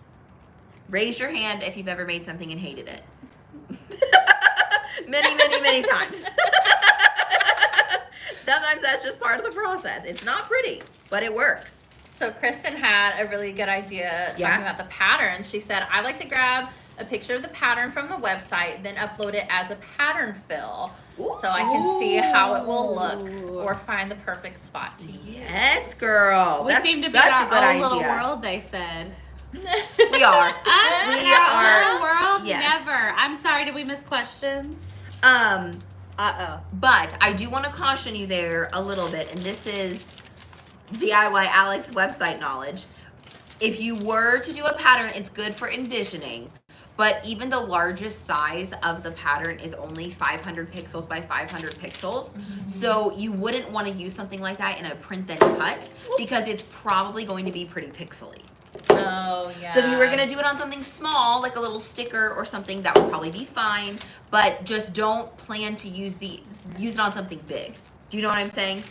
Raise your hand if you've ever made something and hated it. Many, many, many times. Sometimes that's just part of the process. It's not pretty, but it works. So Kristen had a really good idea Yeah? talking about the patterns. She said, I like to grab a picture of the pattern from the website, then upload it as a pattern fill so I can see how it will look or find the perfect spot to use. Yes, girl. We That's seem to be such in a our good own idea. little world, they said. We are. Us We in our are- own world? yes. Never. I'm sorry, did we miss questions? Uh-oh. But I do want to caution you there a little bit, and this is DIY Alex website knowledge. If you were to do a pattern, it's good for envisioning, but even the largest size of the pattern is only 500 pixels by 500 pixels. So you wouldn't want to use something like that in a print then cut because it's probably going to be pretty pixely. Oh, yeah. So if you were gonna do it on something small, like a little sticker or something, that would probably be fine. But just don't plan to use it on something big. Do you know what I'm saying?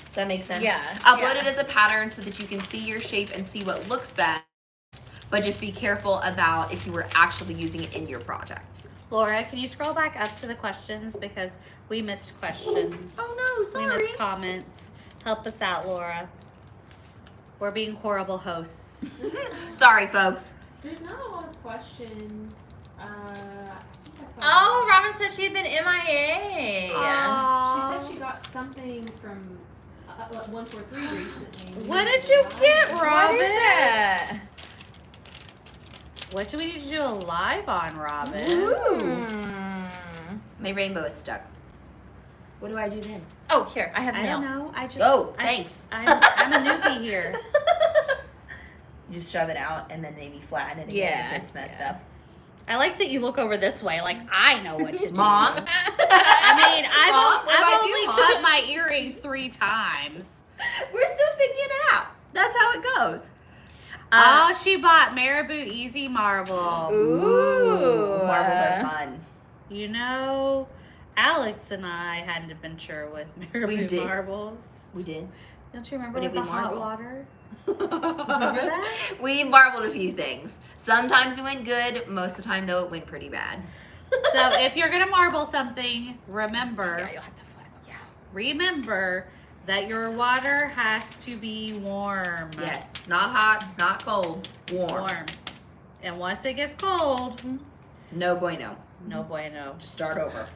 Does that make sense? Yeah, Upload yeah. it as a pattern so that you can see your shape and see what looks best. But just be careful about if you were actually using it in your project. Laura, can you scroll back up to the questions because we missed questions. Oh no, We sorry. missed comments. Help us out, Laura. We're being horrible hosts. Sorry, folks. There's not a lot of questions. I think I saw. Oh, Robin said she had been MIA. She said she got something from 143 recently. What did you get, What Robin? is it? What do we need to do a live on, Robin? My rainbow is stuck. What do I do then? Oh, here, I have I nails. don't know. I just. Oh, I- thanks. I'm a newbie here. You just shove it out and then maybe flatten it again Yeah, if it's messed yeah. up. I like that you look over this way, like I know what to do. Mom? I mean, Mom, what do I I've do, only Mom? cut my earrings 3 times. We're still figuring it out. That's how it goes. Oh, she bought Marabou Easy Marble. Ooh. Marbles are fun. You know, Alex and I had an adventure with Marabou did. marbles. We did. Don't you remember What with did the we hot marble? water? Remember that? We marbled a few things. Sometimes it went good. Most of the time, though, it went pretty bad. So if you're gonna marble something, remember, Yeah, you'll have to flatten it. Yeah. remember that your water has to be warm. Yes, not hot, not cold, warm. Warm. And once it gets cold, No bueno. no bueno. Just start over.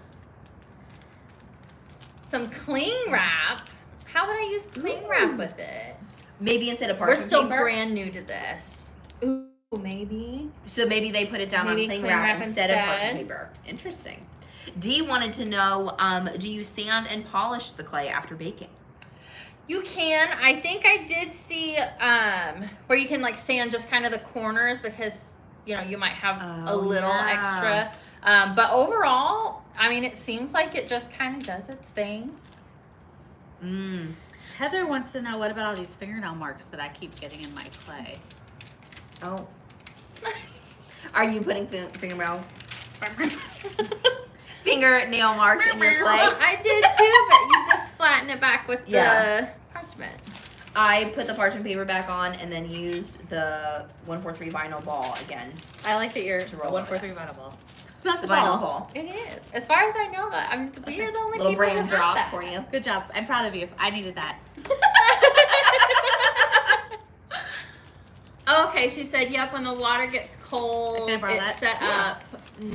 Some cling wrap. How would I use cling wrap with it? Maybe instead of We're parchment still paper. brand new to this. Ooh, maybe. So maybe they put it down Maybe on cling cling wrap wrap instead of instead. parchment paper. Interesting. Dee wanted to know, do you sand and polish the clay after baking? You can. I think I did see where you can like sand just kind of the corners because you know you might have a Oh, little yeah. extra. But overall, I mean, it seems like it just kind of does its thing. Mm. Heather wants to know what about all these fingernail marks that I keep getting in my clay? Oh. Are you putting fingernail marks in your clay? I did too, but you just flatten it back with Yeah. the parchment. I put the parchment paper back on and then used the 143 vinyl ball again. I like that you're To roll 143 vinyl ball. Not The the vinyl ball. ball. It is, as far as I know. That we are the only Little people brand that drop have that. for you. Good job. I'm proud of you. I needed that. Okay, she said, yep, when the water gets cold, Can I borrow it's that? set up.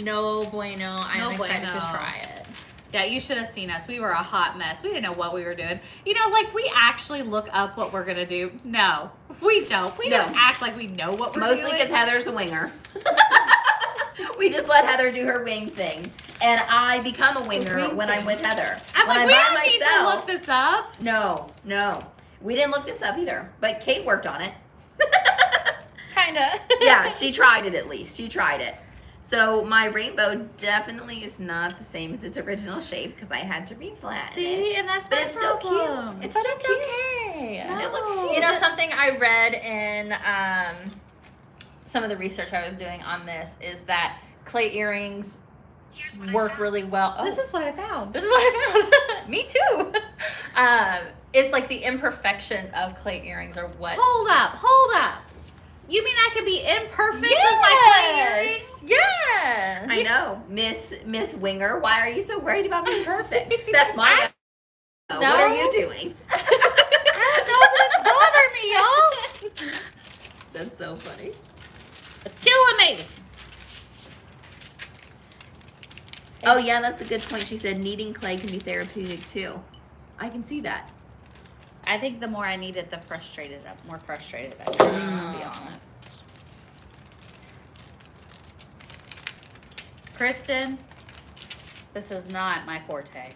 No bueno. I'm No excited to bueno. try it. Yeah, you should have seen us. We were a hot mess. We didn't know what we were doing. You know, like we actually look up what we're gonna do. No, we don't. We just No. act like we know what we're Mostly doing. because Heather's a winger. We just let Heather do her wing thing. And I become a winger when I'm with Heather. I'm when like, I'm we by don't need to look this up. No. We didn't look this up either. But Kate worked on it. Kinda. Yeah, she tried it at least. She tried it. So my rainbow definitely is not the same as its original shape because I had to reflatten See, it. and that's But my it's still problem. cute. It's But still it's cute. okay. No. It looks cute. You know, something I read in some of the research I was doing on this is that clay earrings work really well. Oh, This is what I found. this is what I found. Me too. It's like the imperfections of clay earrings are what. Hold up. You mean I can be imperfect with my clay earrings? Yeah. I know. Miss Winger, why are you so worried about being perfect? That's my What are you doing? I don't know, but it's bothering me, y'all. That's so funny. It's killing me. Oh yeah, that's a good point. She said kneading clay can be therapeutic too. I can see that. I think the more I need it, the more frustrated I get, to be honest. Kristen, this is not my forte.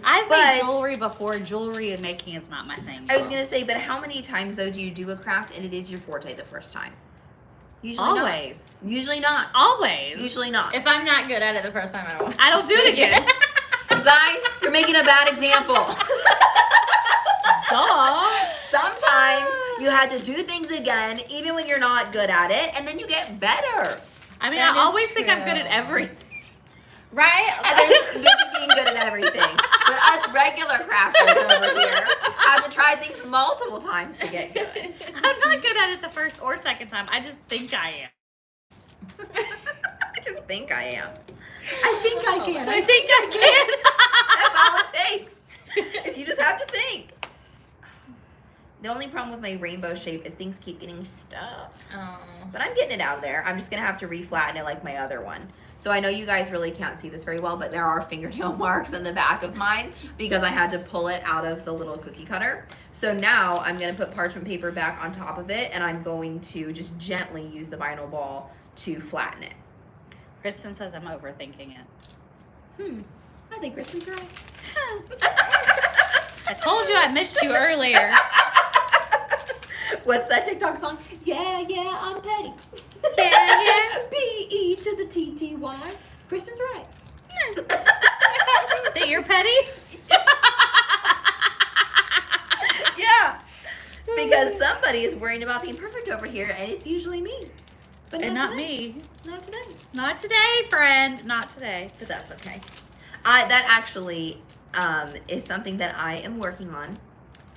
I've But- made jewelry before. Jewelry and making is not my thing. I was y'all. gonna say, but how many times though do you do a craft and it is your forte the first time? Usually Always. not. Usually not. Always. Usually not. If I'm not good at it the first time, I don't. I don't do it again. You guys, you're making a bad example. Duh. Sometimes you have to do things again, even when you're not good at it, and then you get better. I mean, That I is always think I'm good at true. everything. Right? Heather's busy being good at everything. But us regular crafters over here have to try things multiple times to get good. I'm not good at it the first or second time. I just think I am. I just think I am. I think I can. I think I That's all it takes. Is you just have to think. The only problem with my rainbow shape is things keep getting stuck. Oh. But I'm getting it out of there. I'm just gonna have to reflatten it like my other one. So I know you guys really can't see this very well, but there are fingernail marks in the back of mine because I had to pull it out of the little cookie cutter. So now I'm gonna put parchment paper back on top of it, and I'm going to just gently use the vinyl ball to flatten it. Kristen says I'm overthinking it. I think Kristen's right. I told you I missed you earlier. What's that TikTok song? Yeah, yeah, I'm petty. Yeah, yeah. B-E to the T-T-Y. Kristen's right. That you're petty? Yeah. Because somebody is worrying about being perfect over here, and it's usually me. But And not today. me. Not today. Not today, friend. Not today. But that's okay. That actually is something that I am working on,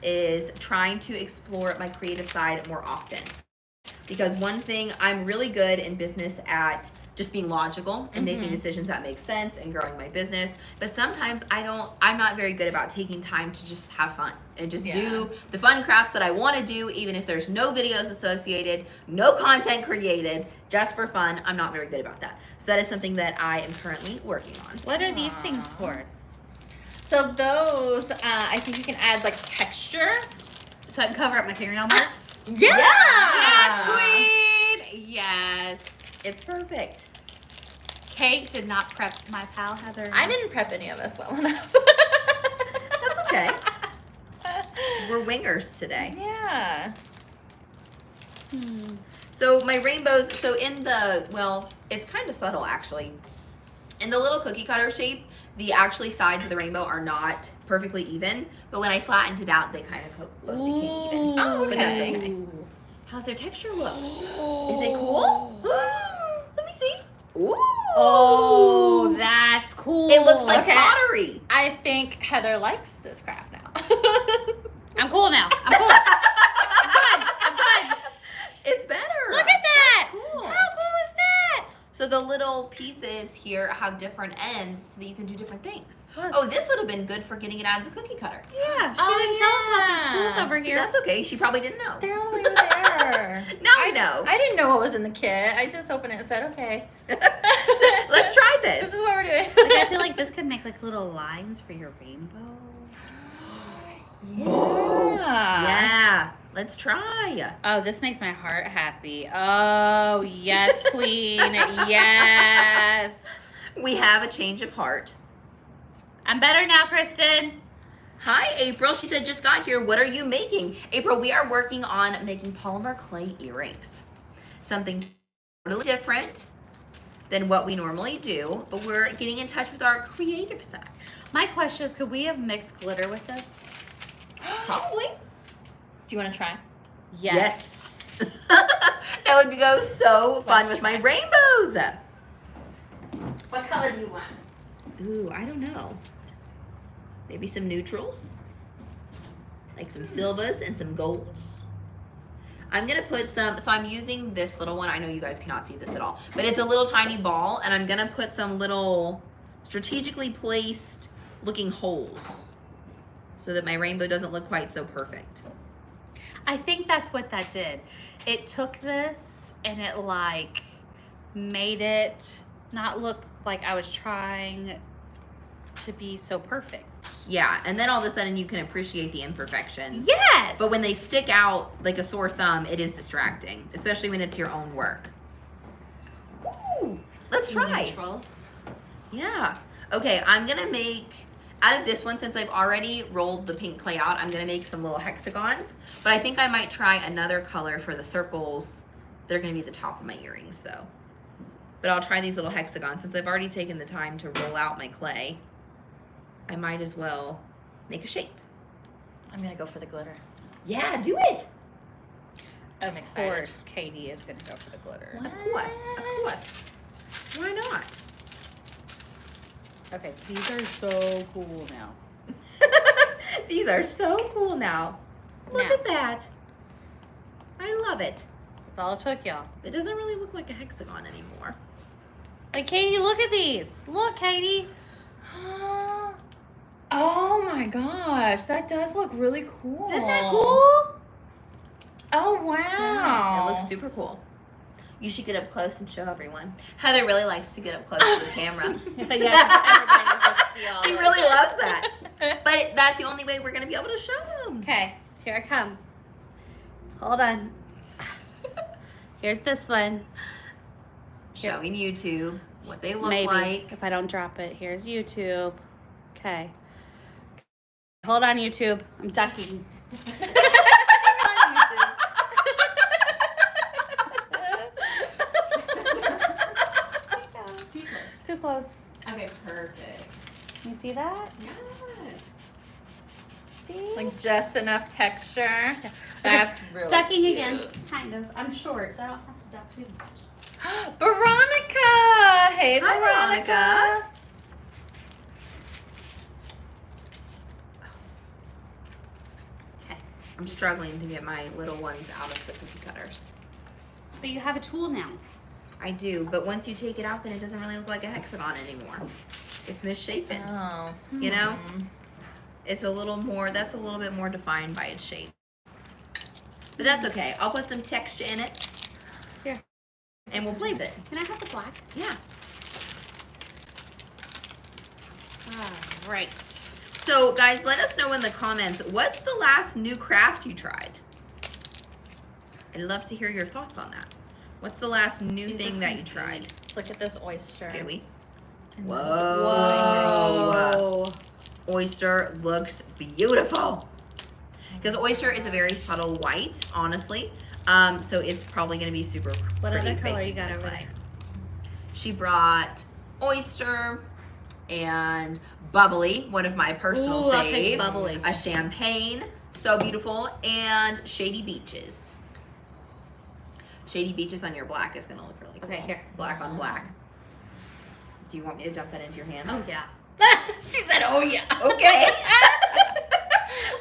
is trying to explore my creative side more often. Because one thing, I'm really good in business at just being logical and making decisions that make sense and growing my business. But sometimes I'm not very good about taking time to just have fun and just do the fun crafts that I want to do, even if there's no videos associated, no content created, just for fun. I'm not very good about that. So that is something that I am currently working on. What are these things for? So those, I think you can add like texture. So I can cover up my fingernail marks? Yeah. Yes, queen! Yes. It's perfect. Kate did not prep my pal Heather. I didn't prep any of us well enough. That's okay. We're wingers today. Yeah. So my rainbows, so in the, well, it's kind of subtle actually. In the little cookie cutter shape, the actually sides of the rainbow are not perfectly even, but when I flattened it out, they kind of both became even. Oh, But that's okay. okay. How's their texture look? Is it cool? Let me see. Ooh. Oh, that's cool. It looks like Okay. pottery. I think Heather likes this craft now. I'm cool now. I'm cool. I'm good. It's better. Look at that. Cool. How cool is that? So the little pieces here have different ends so that you can do different things. Oh, this would have been good for getting it out of the cookie cutter. Yeah, she Oh, didn't tell us about these yeah. tools over But here. that's okay. She probably didn't know. They're all over there. Now we know. I didn't know what was in the kit. I just opened it and said, okay. Let's try This this. is what we're doing. Like, I feel like this could make like little lines for your rainbow. Yeah. Let's try. Oh, this makes my heart happy. Oh, yes, queen. Yes. We have a change of heart. I'm better now, Kristen. Hi, April. She said, just got here. What are you making? April, we are working on making polymer clay earrings. Something totally different than what we normally do, but we're getting in touch with our creative side. My question is, could we have mixed glitter with this? Probably. Do you want to try? Yes. That would go so fun Let's with my rainbows. What color do you want? Ooh, I don't know. Maybe some neutrals, like some silvers and some golds. I'm gonna put some, so I'm using this little one. I know you guys cannot see this at all, but it's a little tiny ball, and I'm gonna put some little strategically placed looking holes so that my rainbow doesn't look quite so perfect. I think that's what that did. It took this and it like made it not look like I was trying to be so perfect. Yeah, and then all of a sudden you can appreciate the imperfections. Yes. But when they stick out like a sore thumb, it is distracting, especially when it's your own work. Ooh, let's try. Neutrals. Yeah. Okay, I'm gonna make, out of this one, since I've already rolled the pink clay out, I'm gonna make some little hexagons. But I think I might try another color for the circles that are gonna be the top of my earrings though. But I'll try these little hexagons. Since I've already taken the time to roll out my clay, I might as well make a shape. I'm going to go for the glitter. Yeah, do it. Of excited. course, Katie is gonna go for the glitter. Of course, of course. Why not? Okay, these are so cool now. These are so cool now. Look Now. at that. I love it. That's all it took, y'all. It doesn't really look like a hexagon anymore. Like, Katie, look at these. Look, Katie. Oh my gosh, that does look really cool. Isn't that cool? Oh wow. It looks super cool. You should get up close and show everyone. Heather really likes to get up close to the camera. She really loves that. But that's the only way we're going to be able to show them. Okay, here I come. Hold on. Here's this one. Showing YouTube what they look Maybe, like. if I don't drop it. Here's YouTube. Okay. Hold on, YouTube. I'm ducking. Too close. Too close. Okay, perfect. Can you see that? Yes. See? Like just enough texture. That's really Ducking cute. again. Kind of. I'm short, so I don't have to duck too much. Veronica! Hey, Hi, Veronica. Okay. I'm struggling to get my little ones out of the cookie cutters. But you have a tool now. I do, but once you take it out, then it doesn't really look like a hexagon anymore. It's misshapen. Oh. You know? It's a little more, that's a little bit more defined by its shape. But that's okay. I'll put some texture in it. Here. And we'll play with it. Can I have the black? Yeah. All right. So, guys, let us know in the comments, what's the last new craft you tried? I'd love to hear your thoughts on that. What's the last new Dude, thing this that one's you tried? Look at this oyster. Do we? And Whoa. Oyster looks beautiful. Because oyster is a very subtle white, honestly. So it's probably going to be super What pretty other color baked you got in over clay. there? She brought oyster and bubbly, one of my personal Ooh, I'll take faves. bubbly. A champagne, so beautiful, and shady beaches. Shady beaches on your black is going to look really cool. Okay, here. Black on black. Do you want me to dump that into your hands? Oh, yeah. She said, oh yeah. Okay.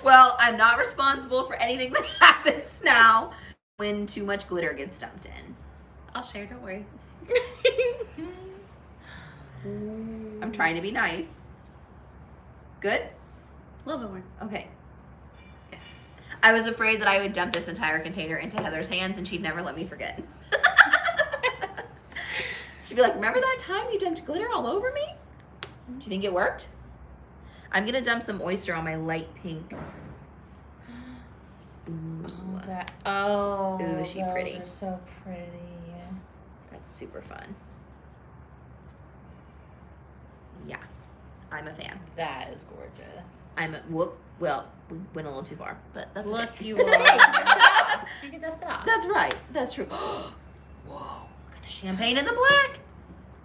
Well, I'm not responsible for anything that happens now when too much glitter gets dumped in. I'll share, don't worry. I'm trying to be nice. Good? A little bit more. Okay. I was afraid that I would dump this entire container into Heather's hands and she'd never let me forget. She'd be like, remember that time you dumped glitter all over me? Do you think it worked? I'm gonna dump some oyster on my light pink. Ooh, Ooh, she those pretty. are so pretty. That's super fun. Yeah, I'm a fan. That is gorgeous. Well, we went a little too far, but that's Look, okay. you It's okay. are. Dust it off. You can dust it off. That's right. That's true. Whoa, look at the champagne and the black.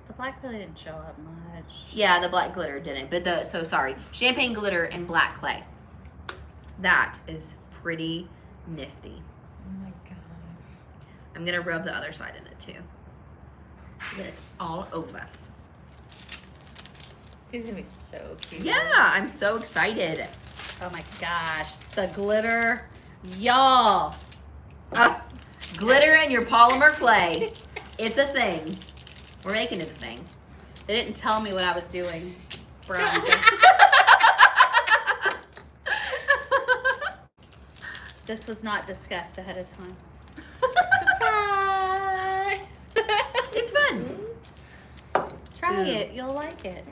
The black really didn't show up much. Yeah, the black glitter didn't, but sorry. Champagne glitter and black clay. That is pretty nifty. Oh my gosh. I'm gonna rub the other side in it too. So that it's all over. These are gonna be so cute. Yeah, I'm so excited. Oh my gosh. The glitter. Y'all. Glitter in your polymer clay. It's a thing. We're making it a thing. They didn't tell me what I was doing. Veronica. This was not discussed ahead of time. Surprise! It's fun. Try Ooh. it. You'll like it.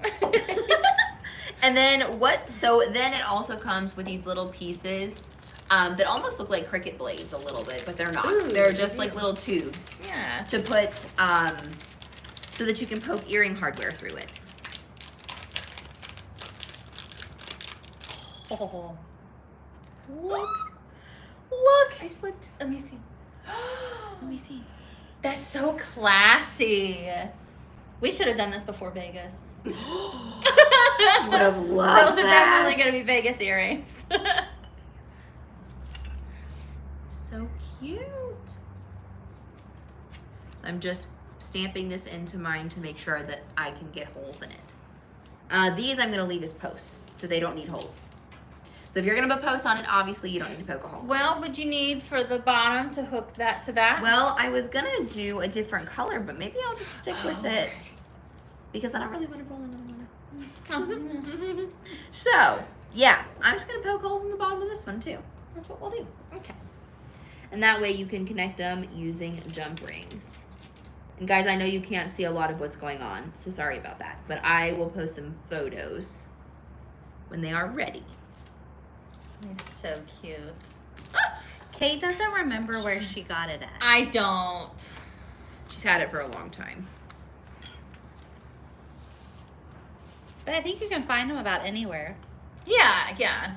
And then then it also comes with these little pieces that almost look like cricket blades a little bit, but they're not. Ooh, They're just they like do. little tubes Yeah. to put so that you can poke earring hardware through it. Oh. Look. Look. I slipped. Let me see. Let me see. That's so classy. We should have done this before Vegas. Would have loved Those are that. definitely gonna be Vegas earrings. So cute. So I'm just stamping this into mine to make sure that I can get holes in it. These I'm gonna leave as posts, so they don't need holes. So if you're gonna put posts on it, obviously you don't need to poke a hole. Well, would you need for the bottom to hook that to that? Well, I was gonna do a different color, but maybe I'll just stick with it. because I don't really want to roll another one. So, yeah, I'm just going to poke holes in the bottom of this one too. That's what we'll do. Okay. And that way you can connect them using jump rings. And guys, I know you can't see a lot of what's going on, so sorry about that. But I will post some photos when they are ready. It's so cute. Kate doesn't remember where she got it at. I don't. She's had it for a long time. But I think you can find them about anywhere. Yeah, yeah.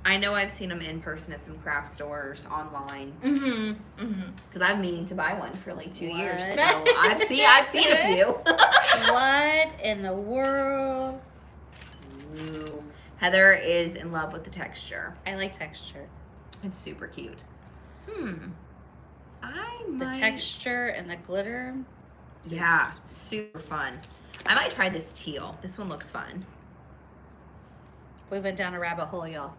I know I've seen them in person at some craft stores, online, Mm-hmm. Mm-hmm. because I've meaning to buy one for like 2 years. What? So I've seen a few. What in the world? Ooh. Heather is in love with the texture. I like texture. It's super cute. I The might. texture and the glitter. Yeah, super fun. I might try this teal. This one looks fun. We went down a rabbit hole, y'all.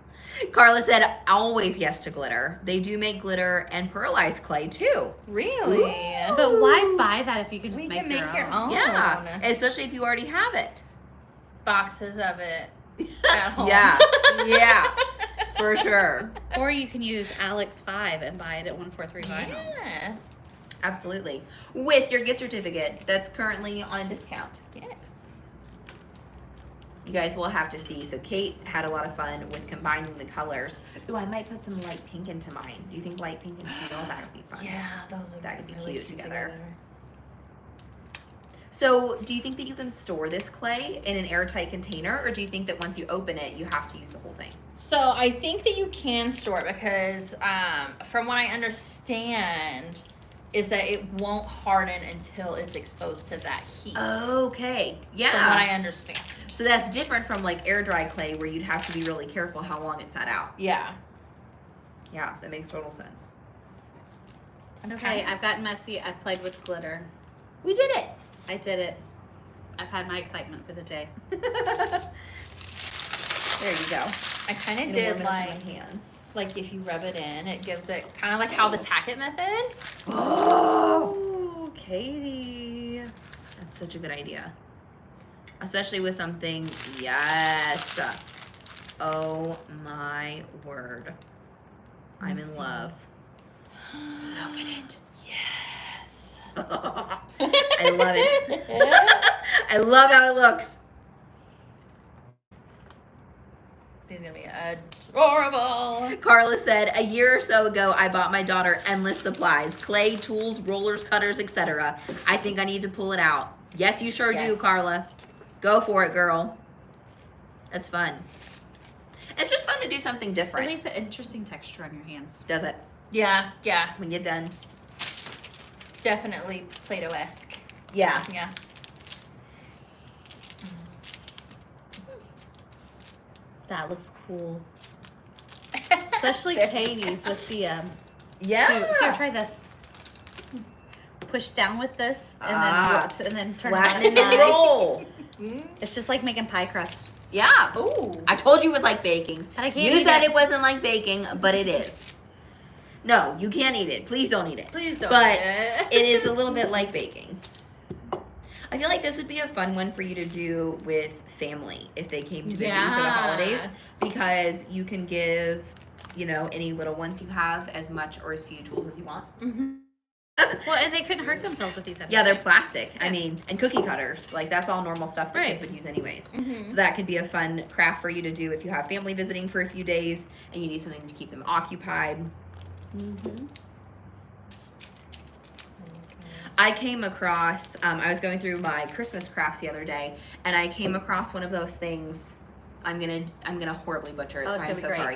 Carla said, always yes to glitter. They do make glitter and pearlized clay too. Really? Ooh. But why buy that if you can just We make, can make your own. Yeah, especially if you already have it. Boxes of it at home. Yeah, yeah, for sure. Or you can use Alex 5 and buy it at 143 Vinyl. Yeah. Absolutely. With your gift certificate that's currently on a discount. Yes. You guys will have to see. So Kate had a lot of fun with combining the colors. Ooh, I might put some light pink into mine. Do you think light pink and teal? That would be fun. Yeah, those are That could be really cute together. So do you think that you can store this clay in an airtight container, or do you think that once you open it, you have to use the whole thing? So I think that you can store it because from what I understand is that it won't harden until it's exposed to that heat. Okay. From what I Yeah. understand. So that's different from like air dry clay where you'd have to be really careful how long it sat out. Yeah. Yeah, that makes total sense. Okay, I've gotten messy. I've played with glitter. We did it. I did it. I've had my excitement for the day. There you go. I kind of Gonna did warm it up in like my hands. if you rub it in, it gives it kind of like how the tack-it method. Oh, Oh, Katie. that's such a good idea. Especially with something, yes. Oh my word. I'm in love. Look at it. Yes. I love it. I love how it looks. He's gonna be adorable. Carla said, a year or so ago, I bought my daughter endless supplies, clay, tools, rollers, cutters, etc. I think I need to pull it out. Yes, you sure do, Yes. Carla. Go for it, girl. That's fun. It's just fun to do something It different. makes an interesting texture on your hands. Does it? Yeah, yeah, When you're done. definitely Play-Doh-esque. Yeah. Yeah. That looks cool. Especially Katie's with the Yeah. Here, try this. Push down with this and Ah. then turn it on Flatten its and side. roll. It's just like making pie crust. Yeah. Ooh. I told you it was like baking. But I can't You eat said it. it wasn't like baking, but it is. No, you can't eat it. Please don't eat it. Please don't. But eat it. It is a little bit like baking. I feel like this would be a fun one for you to do with family if they came to visit you for the Yeah. holidays, because you can give, you know, any little ones you have as much or as few tools as you want. Mhm. Well, and they couldn't hurt themselves with these. Yeah, they're anyways. plastic. I Yeah. mean, and cookie cutters. Like, that's all normal stuff that Right. kids would use anyways. Mhm. So that could be a fun craft for you to do if you have family visiting for a few days and you need something to keep them occupied. Mhm. I came across, I was going through my Christmas crafts the other day, and I came across one of those things. I'm gonna horribly butcher it, Oh, so it's I'm gonna so be sorry.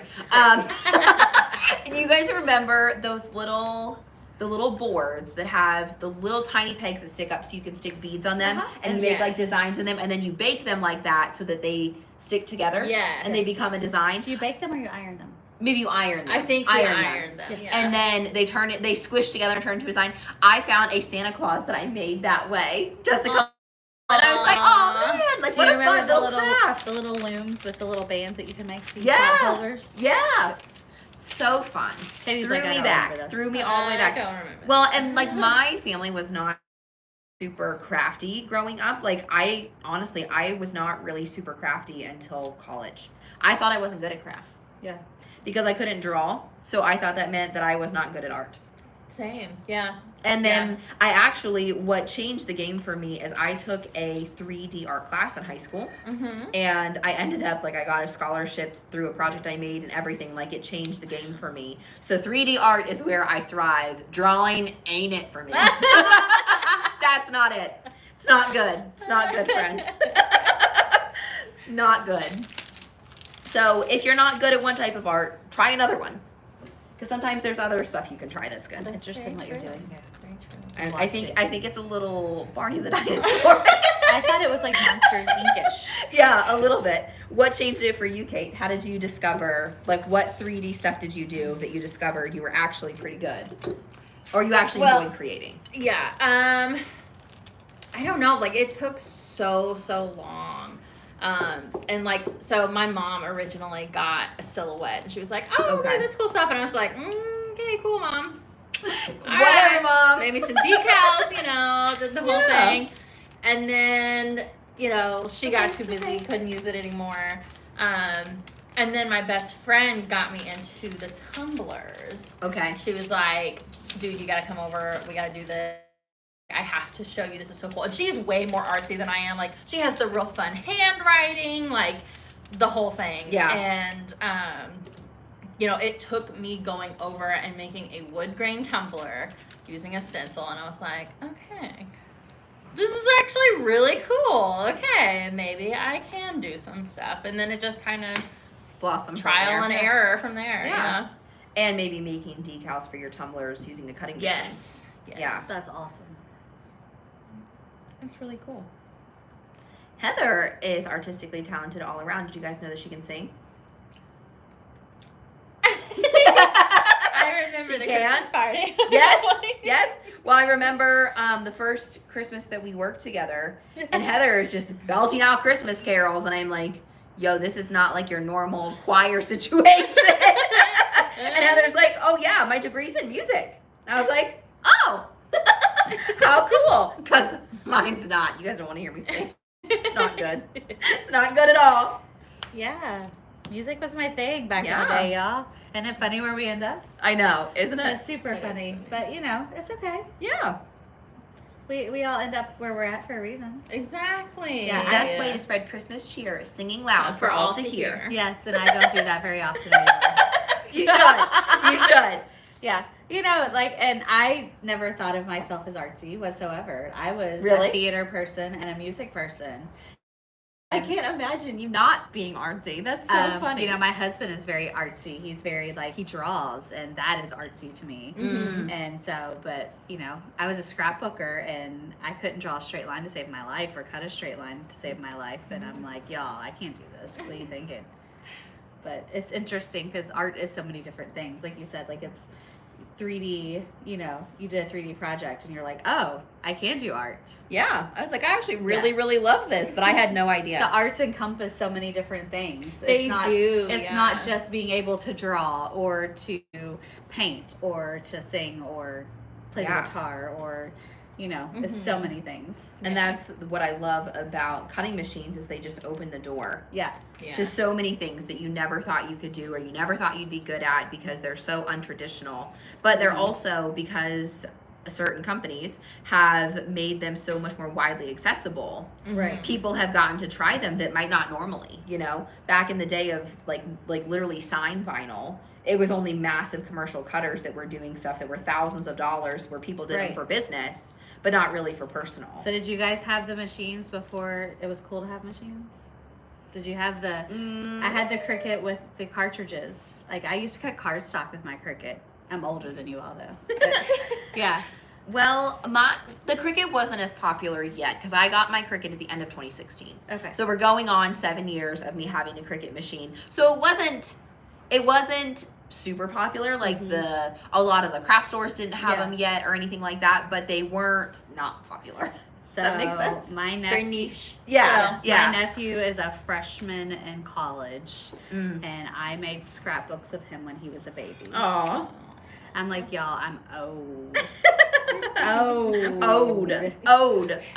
great. You guys remember those the little boards that have the little tiny pegs that stick up so you can stick beads on them, Uh-huh. and you make like Yes. designs in them, and then you bake them like that so that they stick together. Yes. And they become a design. Do you bake them or you iron them? Maybe you iron them. I think we them. ironed them. Yes. Yeah. And then they squish together and turn into a design. I found a Santa Claus that I made that way just to come. And I was like, oh man, like Do what you a remember fun little craft. the little looms with the little bands that you can make? These Yeah. small holders? Yeah. So fun. Katie's Threw like, I me don't back. remember this. Threw me all the way I back. don't remember. Well, and like my family was not super crafty growing up. Like I was not really super crafty until college. I thought I wasn't good at crafts Yeah. because I couldn't draw. So I thought that meant that I was not good at art. Same. Yeah. And then what changed the game for me is I took a 3D art class in high school. Mm-hmm. And I ended up, like, I got a scholarship through a project I made and everything. Like, it changed the game for me. So 3D art is where I thrive. Drawing ain't it for me. That's not it. It's not good. It's not good, friends. Not good. So if you're not good at one type of art, try another one. Because sometimes there's other stuff you can try that's good. That's interesting what you're doing here. Very true. And I think it's a little Barney the Dinosaur. I thought it was like Monsters Inc-ish. Yeah, a little bit. What changed it for you, Kate? How did you discover, like, what 3D stuff did you do that you discovered you were actually pretty good? Or you actually enjoyed creating? Yeah. I don't know. Like, it took so long. And like, so my mom originally got a silhouette and she was like, oh, okay, this cool stuff. And I was like, okay, cool, Mom. Whatever, Mom. Maybe some decals, did the whole thing. And then, she got too busy, couldn't use it anymore. And then my best friend got me into the tumblers. Okay. She was like, dude, you gotta come over. We gotta do this. I have to show you. This is so cool. And she's way more artsy than I am. Like, she has the real fun handwriting, like, the whole thing. Yeah. And, it took me going over and making a wood grain tumbler using a stencil. And I was like, okay, this is actually really cool. Okay, maybe I can do some stuff. And then it just kind of Blossom. trial and error from there. Yeah. And maybe making decals for your tumblers using a cutting machine. Yes. Yeah. That's awesome. It's really cool. Heather is artistically talented all around. Did you guys know that she can sing? I remember She the can? Christmas party. Yes, yes. Well, I remember the first Christmas that we worked together, and Heather is just belting out Christmas carols, and I'm like, yo, this is not like your normal choir situation. And Heather's like, oh yeah, my degree's in music. And I was like, oh, how cool. Because mine's not. You guys don't want to hear me sing. It's not good. It's not good at all. Yeah. Music was my thing back in Yeah. the day, y'all. Isn't it funny where we end up? I know, isn't it? It's super It is funny. funny. But, it's okay. Yeah. We all end up where we're at for a reason. Exactly. Yeah, The best way to spread Christmas cheer is singing loud for all to hear. Yes, and I don't do that very often anymore. You should. You should. Yeah. And I never thought of myself as artsy whatsoever. I was Really? a theater person and a music person. I can't imagine you not being artsy. That's so funny. My husband is very artsy. He's very, he draws, and that is artsy to me. Mm. And so, but, I was a scrapbooker, and I couldn't draw a straight line to save my life or cut a straight line to save my life. And I'm like, y'all, I can't do this. What are you thinking? But it's interesting because art is so many different things. Like you said, like it's 3D, you did a 3D project and you're like, oh, I can do art. Yeah. I was like, I actually really love this, but I had no idea. The arts encompass so many different things. They do. It's not just being able to draw or to paint or to sing or play the guitar or, it's so many things. And that's what I love about cutting machines is they just open the door Yeah. to so many things that you never thought you could do or you never thought you'd be good at because they're so untraditional. But they're also because certain companies have made them so much more widely accessible. Right. People have gotten to try them that might not normally, back in the day of like literally sign vinyl, it was only massive commercial cutters that were doing stuff that were thousands of dollars where people did them for business, but not really for personal. So did you guys have the machines before it was cool to have machines? Did you have the, I had the Cricut with the cartridges. Like I used to cut cardstock with my Cricut. I'm older than you all though. But, yeah. Well, the Cricut wasn't as popular yet because I got my Cricut at the end of 2016. Okay. So we're going on 7 years of me having a Cricut machine. So it wasn't super popular. Like a lot of the craft stores didn't have them yet or anything like that, but they weren't not popular. So that make sense? My Very nephew, niche. Yeah. my nephew is a freshman in college, Mm. and I made scrapbooks of him when he was a baby. Aw. I'm like, y'all, I'm old.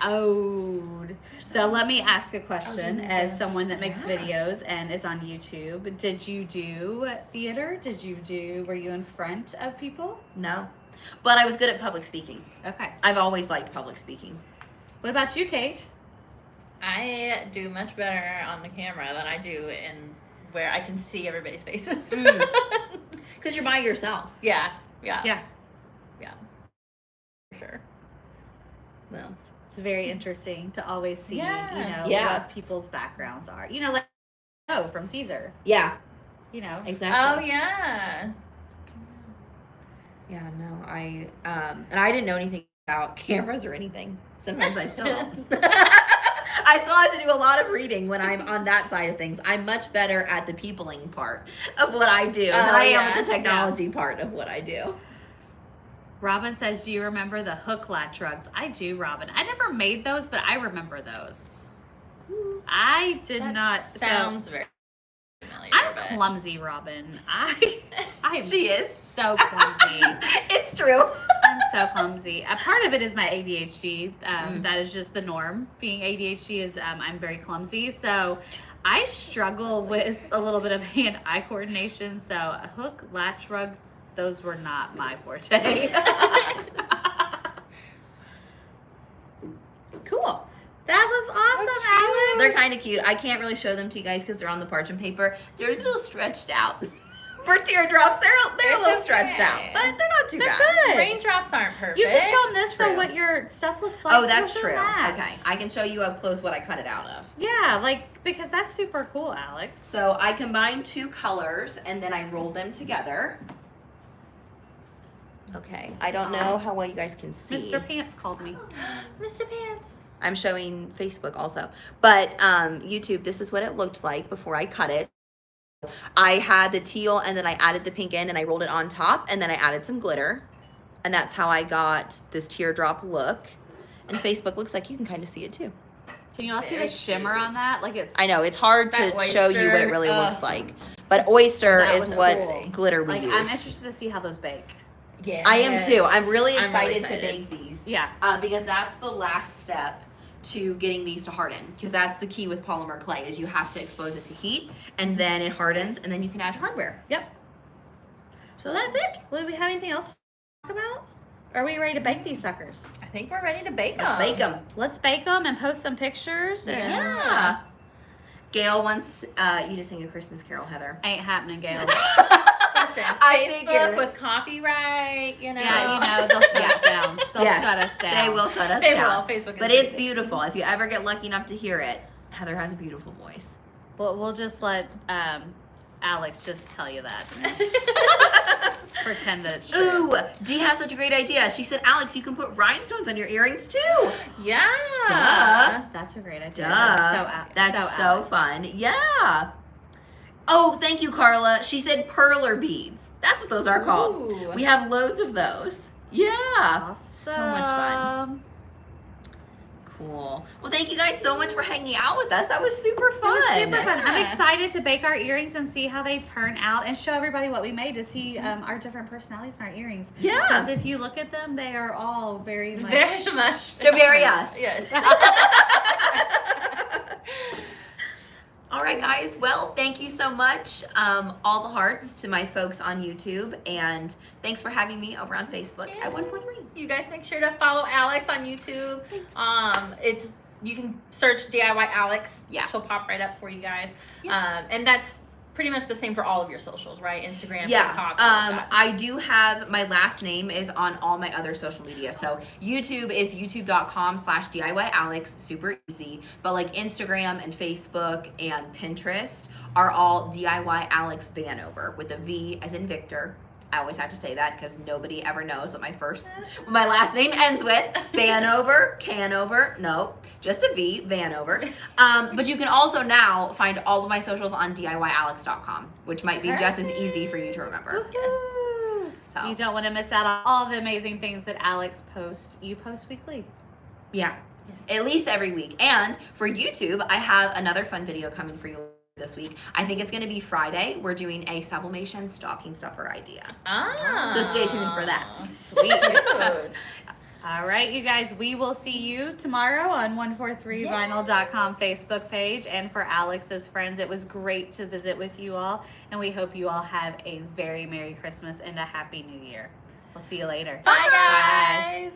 Old. So let me ask a question as someone that makes videos and is on YouTube. Did you do theater? Were you in front of people? No. But I was good at public speaking. Okay. I've always liked public speaking. What about you, Kate? I do much better on the camera than I do in where I can see everybody's faces. Because you're by yourself. Yeah. Yeah. For sure. Well, It's very interesting to always see, Yeah. Yeah. what people's backgrounds are. Like from Caesar, yeah, Exactly. Oh yeah. Yeah, no, and I didn't know anything about cameras or anything. Sometimes I still don't. I still have to do a lot of reading when I'm on that side of things. I'm much better at the peopling part of what I do than I am at the technology part of what I do. Robin says, do you remember the hook latch rugs? I do, Robin. I never made those, but I remember those. I did That not. sounds very familiar. I'm but- clumsy, Robin. I am She is. so clumsy. It's true. I'm so clumsy. A part of it is my ADHD. That is just the norm. Being ADHD is I'm very clumsy. So I struggle with a little bit of hand-eye coordination. So a hook latch rug, those were not my forte. Cool. That looks awesome, Alex. They're kind of cute. I can't really show them to you guys because they're on the parchment paper. They're a little stretched out. For teardrops, they're a It's little stretched okay. out, but they're not too They're bad. good. Raindrops aren't perfect. You can show them this True. though, what your stuff looks like. Oh, that's Show true. that. Okay, I can show you up close what I cut it out of. Yeah, because that's super cool, Alex. So I combined two colors and then I rolled them together. Okay, I don't know how well you guys can see. Mr. Pants called me. Mr. Pants. I'm showing Facebook also. But YouTube, this is what it looked like before I cut it. I had the teal and then I added the pink in and I rolled it on top and then I added some glitter. And that's how I got this teardrop look. And Facebook looks like you can kind of see it too. Can you all see the Very shimmer on that? Like it's. I know, it's hard to That show you what it oyster, really ugh. looks like. But oyster That is was what cool. glitter we Like use. I'm interested to see how those bake. Yeah. I am too. I'm really excited to excited. bake these. Yeah. Because that's the last step to getting these to harden. Because that's the key with polymer clay is you have to expose it to heat and then it hardens and then you can add hardware. Yep. So that's it. Well, do we have anything else to talk about? Are we ready to bake these suckers? I think we're ready to bake them. Let's bake them. Let's bake them and post some pictures. And Yeah. Gail wants you to sing a Christmas carol, Heather. Ain't happening, Gail. Listen, I Facebook figured. with copyright, Yeah, they'll shut us down. They'll Yes, shut us down. They will shut us They down. will. Facebook is But it's crazy. beautiful. If you ever get lucky enough to hear it, Heather has a beautiful voice. We'll just let Alex just tell you that. Pretend that it's true. Ooh, Dee has such a great idea. She said, Alex, you can put rhinestones on your earrings too. Yeah. Duh. That's a great idea. Duh. That's so Alex. fun. Yeah. Oh, thank you, Carla. She said perler beads. That's what those are called. Ooh. We have loads of those. Yeah. Awesome. So much fun. Cool. Well, thank you guys so much for hanging out with us. That was super It fun. was super fun. I'm Yeah. excited to bake our earrings and see how they turn out and show everybody what we made to see our different personalities in our earrings. Yeah. Because if you look at them, they are all very much. Very much. They're very us. Yes. All right, guys. Well, thank you so much. All the hearts to my folks on YouTube. And thanks for having me over on Facebook at 143. You guys make sure to follow Alex on YouTube. It's you can search DIY Alex. Yeah. She'll pop right up for you guys. Yeah. And that's pretty much the same for all of your socials, right? Instagram, Yeah, TikTok, all of that. I do have my last name is on all my other social media. So YouTube is youtube.com/DIYAlex, super easy. But like Instagram and Facebook and Pinterest are all DIY Alex Vanover with a V as in Victor. I always have to say that because nobody ever knows what my last name ends with. Vanover, Canover, no, just a V, Vanover. But you can also now find all of my socials on DIYAlex.com, which might be just as easy for you to remember. Woohoo. So You don't want to miss out on all the amazing things that Alex posts. You post weekly. yeah, At least every week. And for YouTube, I have another fun video coming for you this week. I think it's going to be Friday. We're doing a sublimation stocking stuffer idea. So stay tuned for that. Sweet. Cute. All right, you guys, we will see you tomorrow on 143vinyl.com Facebook page. And for Alex's friends, it was great to visit with you all. And we hope you all have a very Merry Christmas and a Happy New Year. We'll see you later. Bye, guys.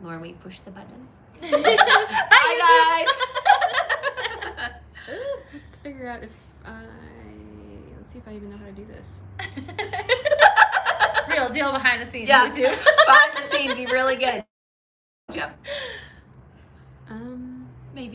Lauren, will you push the button? Bye, guys. Let's figure out if let's see if I even know how to do this. Real deal behind the scenes. Yeah. YouTube. Behind the scenes, you really get it. Yep.